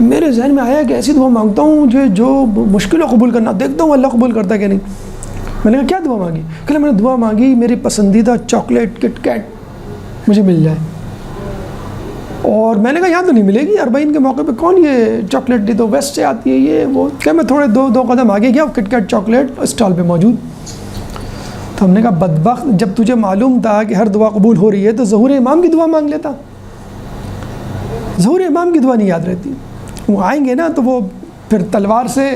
میرے ذہن میں آیا کہ ایسی دعا مانگتا ہوں جو مشکل ہے قبول کرنا, دیکھتا ہوں اللہ قبول کرتا ہے کہ نہیں. میں نے کہا کیا دعا مانگی؟ کہ میں نے دعا مانگی میری پسندیدہ چاکلیٹ کٹ کیٹ مجھے مل جائے. اور میں نے کہا یہاں تو نہیں ملے گی, 40 کے موقع پہ کون یہ چاکلیٹ دی, تو ویسٹ سے آتی ہے یہ وہ. کیا میں تھوڑے دو قدم آگے گیا, کٹ کیٹ چاکلیٹ اسٹال پہ موجود. تو ہم نے کہا بدبخت, جب تجھے معلوم تھا کہ ہر دعا قبول ہو رہی ہے تو ظہور امام کی دعا مانگ لیتا. ظہور امام کی دعا نہیں یاد رہتی. وہ آئیں گے نا تو وہ پھر تلوار سے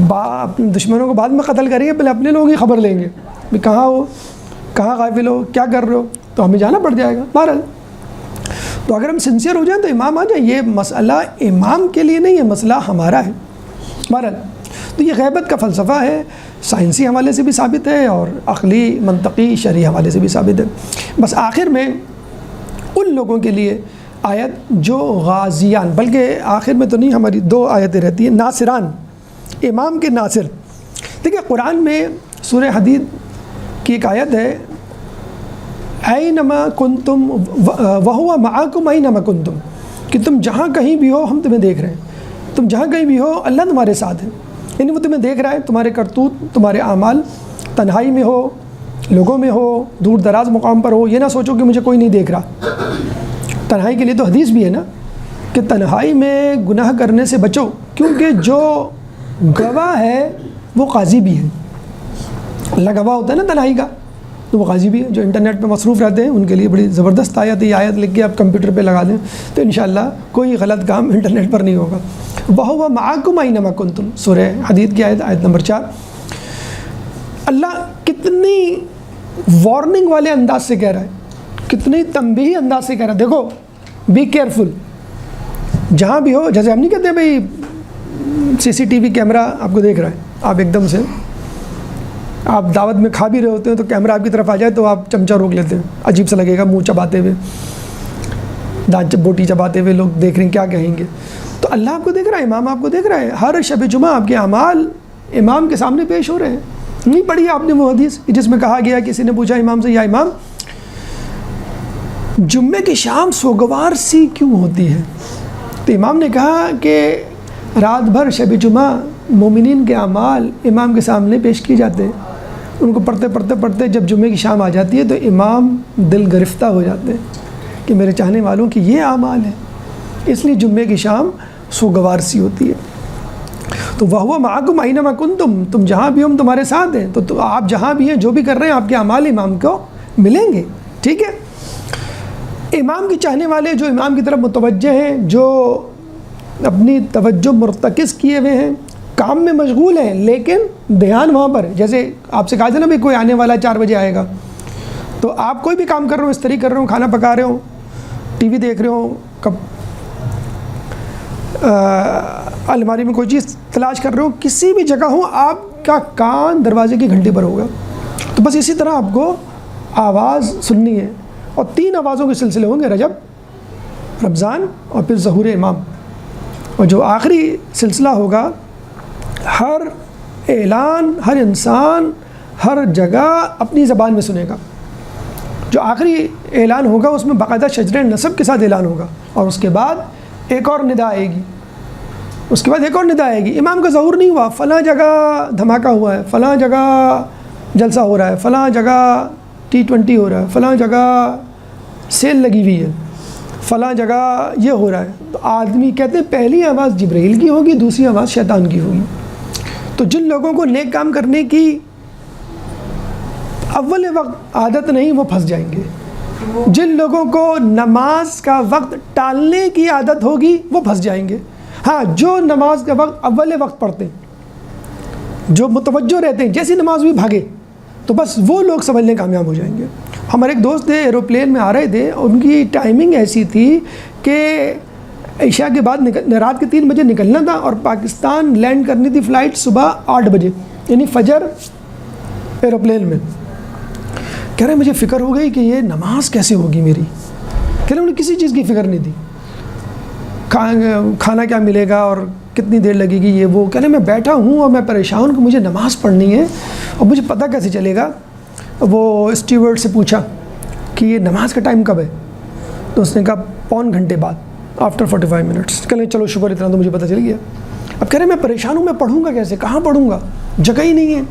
اپنے دشمنوں کو بعد میں قتل کریں گے, پہلے اپنے لوگوں کی خبر لیں گے کہ کہاں ہو, کہاں غافل ہو, کیا کر رہے ہو, تو ہمیں جانا پڑ جائے گا. بہرحال تو اگر ہم سنسیئر ہو جائیں تو امام آ جائیں. یہ مسئلہ امام کے لیے نہیں ہے, مسئلہ ہمارا ہے. بہرحال تو یہ غیبت کا فلسفہ ہے, سائنسی حوالے سے بھی ثابت ہے اور عقلی منطقی شرعی حوالے سے بھی ثابت ہے. بس آخر میں ان لوگوں کے لیے آیت جو غازیان, بلکہ آخر میں تو نہیں, ہماری 2 آیتیں رہتی ہیں, ناصران, امام کے ناصر. دیکھیں قرآن میں سورہ حدید کی ایک آیت ہے, اینما کنتم وہو معاکم اینما کنتم, کہ تم جہاں کہیں بھی ہو ہم تمہیں دیکھ رہے ہیں. تم جہاں کہیں بھی ہو اللہ تمہارے ساتھ ہے, یعنی وہ تمہیں دیکھ رہا ہے, تمہارے کرتوت, تمہارے اعمال, تنہائی میں ہو, لوگوں میں ہو, دور دراز مقام پر ہو. یہ نہ سوچو کہ مجھے کوئی نہیں دیکھ رہا. تنہائی کے لیے تو حدیث بھی ہے نا کہ تنہائی میں گناہ کرنے سے بچو, کیونکہ جو گواہ ہے وہ قاضی بھی ہے. لگوا ہوتا ہے نا تنہائی کا، تو وہ غازی بھی ہے جو انٹرنیٹ پہ مصروف رہتے ہیں، ان کے لیے بڑی زبردست آیت ہے، یہ آیت لکھ کے آپ کمپیوٹر پہ لگا دیں تو انشاءاللہ کوئی غلط کام انٹرنیٹ پر نہیں ہوگا۔ وَهُوَ مَعَكُمْ أَيْنَمَا كُنْتُمْ، سورہ حدید کی آیت نمبر 4۔ اللہ کتنی وارننگ والے انداز سے کہہ رہا ہے، کتنی تنبیہی انداز سے کہہ رہا ہے، دیکھو بی کیئرفل، جہاں بھی ہو، جیسے ہم نہیں کہتے بھئی CCTV کیمرہ آپ کو دیکھ رہا ہے، آپ ایک دم سے آپ دعوت میں کھا بھی رہے ہوتے ہیں تو کیمرہ آپ کی طرف آ جائے تو آپ چمچہ روک لیتے ہیں، عجیب سا لگے گا، منہ چباتے ہوئے، دانت بوٹی چباتے ہوئے لوگ دیکھ رہے ہیں کیا کہیں گے، تو اللہ آپ کو دیکھ رہا ہے، امام آپ کو دیکھ رہا ہے، ہر شب جمعہ آپ کے اعمال امام کے سامنے پیش ہو رہے ہیں۔ نہیں پڑھی آپ نے وہ حدیث جس میں کہا گیا، کسی نے پوچھا امام سے، یا امام جمعے کی شام سوگوار سی کیوں ہوتی ہے؟ تو امام نے کہا کہ رات بھر شب جمعہ مومنین کے اعمال امام کے سامنے پیش کیے جاتے ہیں، ان کو پڑھتے جب جمعے کی شام آ جاتی ہے تو امام دل گرفتہ ہو جاتے ہیں کہ میرے چاہنے والوں کی یہ اعمال ہے، اس لیے جمعے کی شام سوگوار سی ہوتی ہے۔ تو وَهُوَ مَعَكُمْ أَيْنَمَا كُنْتُمْ، تم جہاں بھی ہم تمہارے ساتھ ہیں، تو آپ جہاں بھی ہیں جو بھی کر رہے ہیں آپ کے اعمال امام کو ملیں گے، ٹھیک ہے۔ امام کے چاہنے والے جو امام کی طرف متوجہ ہیں، جو اپنی توجہ مرتکز کیے ہوئے ہیں، کام میں مشغول ہیں لیکن دھیان وہاں پر ہے، جیسے آپ سے کہا تھا نا بھائی کوئی آنے والا 4 بجے آئے گا، تو آپ کوئی بھی کام کر رہے ہو، استری کر رہے ہو، کھانا پکا رہے ہو، ٹی وی دیکھ رہے ہو، الماری میں کوئی چیز تلاش کر رہے ہو، کسی بھی جگہ ہو آپ کا کان دروازے کی گھنٹی پر ہوگا، تو بس اسی طرح آپ کو آواز سننی ہے، اور 3 آوازوں کے سلسلے ہوں گے، رجب، رمضان اور پھر ظہور امام، اور جو آخری سلسلہ ہوگا ہر اعلان ہر انسان ہر جگہ اپنی زبان میں سنے گا، جو آخری اعلان ہوگا اس میں باقاعدہ شجر نسب کے ساتھ اعلان ہوگا، اور اس کے بعد ایک اور ندا آئے گی، اس کے بعد ایک اور ندا آئے گی، امام کا ظہور نہیں ہوا، فلاں جگہ دھماکہ ہوا ہے، فلاں جگہ جلسہ ہو رہا ہے، فلاں جگہ T20 ہو رہا ہے، فلاں جگہ سیل لگی ہوئی ہے، فلاں جگہ یہ ہو رہا ہے، تو آدمی کہتے ہیں پہلی آواز جبرائیل کی ہوگی، دوسری آواز شیطان کی ہوگی۔ تو جن لوگوں کو نیک کام کرنے کی اول وقت عادت نہیں وہ پھنس جائیں گے، جن لوگوں کو نماز کا وقت ٹالنے کی عادت ہوگی وہ پھنس جائیں گے۔ ہاں، جو نماز کا وقت اول وقت پڑھتے ہیں، جو متوجہ رہتے ہیں، جیسی نماز بھی بھاگے، تو بس وہ لوگ سمجھنے کامیاب ہو جائیں گے۔ ہمارے ایک دوست تھے، ایروپلین میں آ رہے تھے، ان کی ٹائمنگ ایسی تھی کہ عشاء کے بعد رات کے 3 بجے نکلنا تھا، اور پاکستان لینڈ کرنی تھی فلائٹ صبح 8 بجے، یعنی فجر ایروپلین میں۔ کہہ رہے مجھے فکر ہو گئی کہ یہ نماز کیسے ہوگی میری، کہہ رہے انہیں کسی چیز کی فکر نہیں تھی، کھانا کیا ملے گا اور کتنی دیر لگے گی، یہ وہ، کہہ رہے میں بیٹھا ہوں اور میں پریشان ہوں کہ مجھے نماز پڑھنی ہے اور مجھے پتہ کیسے چلے گا۔ وہ اسٹیورڈ سے پوچھا کہ یہ نماز کا ٹائم کب ہے، تو اس نے کہا 1.25 گھنٹے بعد، آفٹر 45 منٹس۔ کہہ رہے چلو شکر، اتنا تو مجھے پتہ چل گیا۔ اب کہہ رہے میں پریشان ہوں، میں پڑھوں گا کیسے، کہاں پڑھوں گا، جگہ ہی نہیں ہے،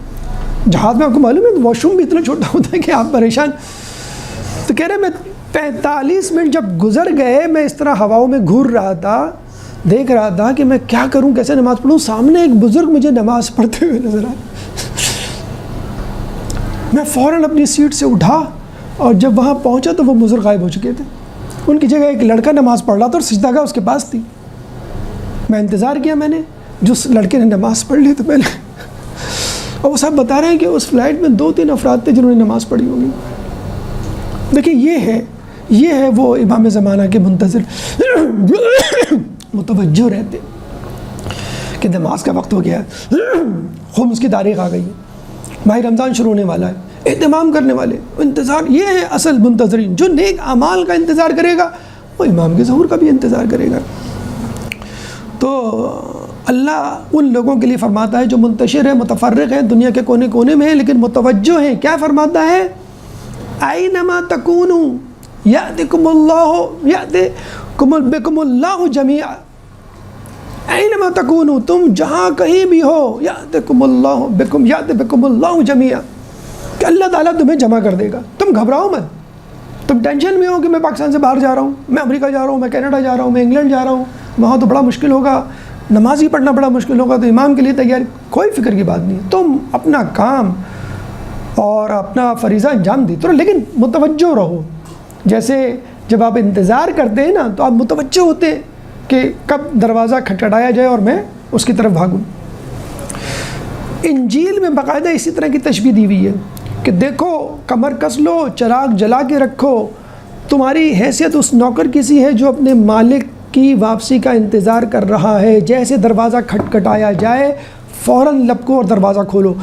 جہاز میں آپ کو معلوم ہے واش روم بھی اتنا چھوٹا ہوتا ہے کہ آپ پریشان۔ تو کہہ رہے میں 45 منٹ جب گزر گئے، میں اس طرح ہواؤں میں گھور رہا تھا، دیکھ رہا تھا کہ میں کیا کروں، کیسے نماز پڑھوں، سامنے ایک بزرگ مجھے نماز پڑھتے ہوئے نظر آئے۔ میں فوراً اپنی سیٹ سے اٹھا، اور جب وہاں پہنچا تو وہ بزرگ غائب ہو چکے تھے، ان کی جگہ ایک لڑکا نماز پڑھ رہا تھا اور سجدہ گاہ اس کے پاس تھی۔ میں انتظار کیا، میں نے، جو لڑکے نے نماز پڑھ لی تو میں نے، اور وہ صاحب بتا رہے ہیں کہ اس فلائٹ میں 2-3 افراد تھے جنہوں نے نماز پڑھی ہوگی۔ دیکھیں یہ ہے وہ امام زمانہ کے منتظر متوجہ رہتے کہ نماز کا وقت ہو گیا ہے، خمس کی تاریخ آ گئی ہے، ماہ رمضان شروع ہونے والا ہے، اہتمام کرنے والے، انتظار، یہ ہے اصل منتظرین۔ جو نیک اعمال کا انتظار کرے گا وہ امام کے ظہور کا بھی انتظار کرے گا۔ تو اللہ ان لوگوں کے لیے فرماتا ہے جو منتشر ہیں، متفرق ہیں، دنیا کے کونے کونے میں ہیں لیکن متوجہ ہیں، کیا فرماتا ہے؟ اینما تکونوا یأتکم بکم اللہ جمیعا، اینما تکونوا، تم جہاں کہیں بھی ہو، یأتکم اللہ بکم اللہ جمیعا، کہ اللہ تعالیٰ تمہیں جمع کر دے گا۔ تم گھبراؤ مت، تم ٹینشن میں ہو کہ میں پاکستان سے باہر جا رہا ہوں، میں امریکہ جا رہا ہوں، میں کینیڈا جا رہا ہوں، میں انگلینڈ جا رہا ہوں، وہاں تو بڑا مشکل ہوگا، نماز ہی پڑھنا بڑا مشکل ہوگا، تو امام کے لیے تیار، کوئی فکر کی بات نہیں ہے۔ تم اپنا کام اور اپنا فریضہ انجام دیتے رہو، لیکن متوجہ رہو. جیسے جب آپ انتظار کرتے ہیں نا تو آپ متوجہ ہوتے ہیں کہ کب دروازہ کھٹکھٹایا جائے اور میں اس کی طرف بھاگوں. انجیل میں باقاعدہ اسی طرح کی تشبیہ دی ہوئی ہے کہ دیکھو کمر کس لو، چراغ جلا کے رکھو، تمہاری حیثیت اس نوکر کسی ہے جو اپنے مالک کی واپسی کا انتظار کر رہا ہے. جیسے دروازہ کھٹکھٹایا جائے فوراً لپکو اور دروازہ کھولو.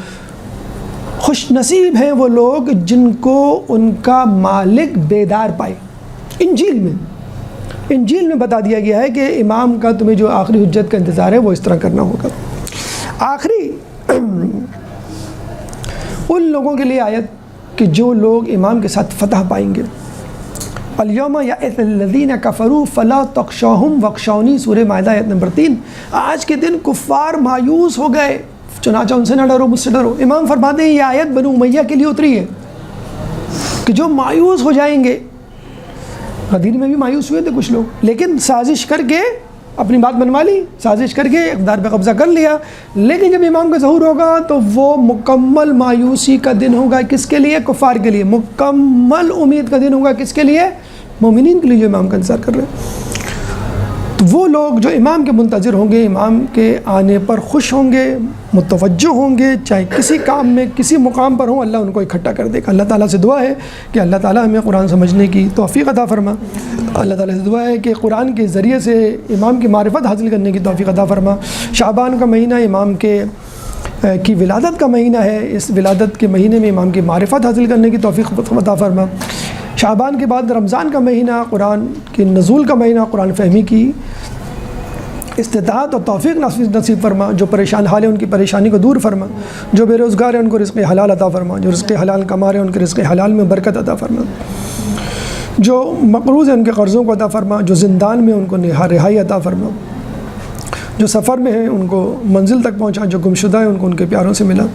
خوش نصیب ہیں وہ لوگ جن کو ان کا مالک بیدار پائے. انجیل میں بتا دیا گیا ہے کہ امام کا تمہیں جو آخری حجت کا انتظار ہے وہ اس طرح کرنا ہوگا. آخری ان لوگوں کے لیے آیت کہ جو لوگ امام کے ساتھ فتح پائیں گے. الیوم یئس الذین کفروا فلا تخشوہم واخشونی، سورہ مائدہ آیت نمبر 3. آج کے دن کفار مایوس ہو گئے، چنانچہ ان سے نہ ڈرو، مجھ سے ڈرو. امام فرماتے ہیں یہ آیت بنو امیہ کے لیے اتری ہے کہ جو مایوس ہو جائیں گے. غدیر میں بھی مایوس ہوئے تھے کچھ لوگ، لیکن سازش کر کے اپنی بات منوا لی، سازش کر کے اقتدار پہ قبضہ کر لیا. لیکن جب امام کا ظہور ہوگا تو وہ مکمل مایوسی کا دن ہوگا. کس کے لیے؟ کفار کے لیے. مکمل امید کا دن ہوگا کس کے لیے؟ مومنین کے لیے جو امام کا انتظار کر رہے ہیں. تو وہ لوگ جو امام کے منتظر ہوں گے، امام کے آنے پر خوش ہوں گے، متوجہ ہوں گے، چاہے کسی کام میں کسی مقام پر ہوں، اللہ ان کو اکٹھا کر دے گا. اللہ تعالیٰ سے دعا ہے کہ اللہ تعالیٰ ہمیں قرآن سمجھنے کی توفیق عطا فرما. اللہ تعالیٰ سے دعا ہے کہ قرآن کے ذریعے سے امام کی معرفت حاصل کرنے کی توفیق عطا فرما. شعبان کا مہینہ امام کی ولادت کا مہینہ ہے. اس ولادت کے مہینے میں امام کی معرفت حاصل کرنے کی توفیق عطا فرما. شعبان کے بعد رمضان کا مہینہ، قرآن کے نزول کا مہینہ، قرآن فہمی کی استطاعت اور توفیق نصیب فرما. جو پریشان حال ہیں ان کی پریشانی کو دور فرما. جو بے روزگار ہیں ان کو رزق حلال عطا فرما. جو رزق حلال کما رہے ہیں ان کے رزق حلال میں برکت عطا فرما. جو مقروض ہیں ان کے قرضوں کو عطا فرما. جو زندان میں ان کو رہائی عطا فرما. جو سفر میں ہیں ان کو منزل تک پہنچا. جو گمشدہ ہیں ان کو ان کے پیاروں سے ملا.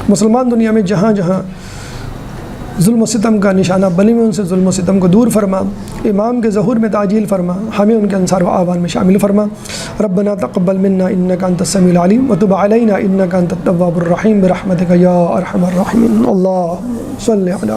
مسلمان دنیا میں جہاں جہاں ظلم و ستم کا نشانہ بنے ہوئے ان سے ظلم و ستم کو دور فرما. امام کے ظہور میں تعجیل فرما. ہمیں ان کے انصار و اعوان میں شامل فرما. ربنا تقبل منا انک انت السمیع العلیم وتب علینا انک انت التواب الرحیم برحمتک یا ارحم الراحمین. اللہ صلی علی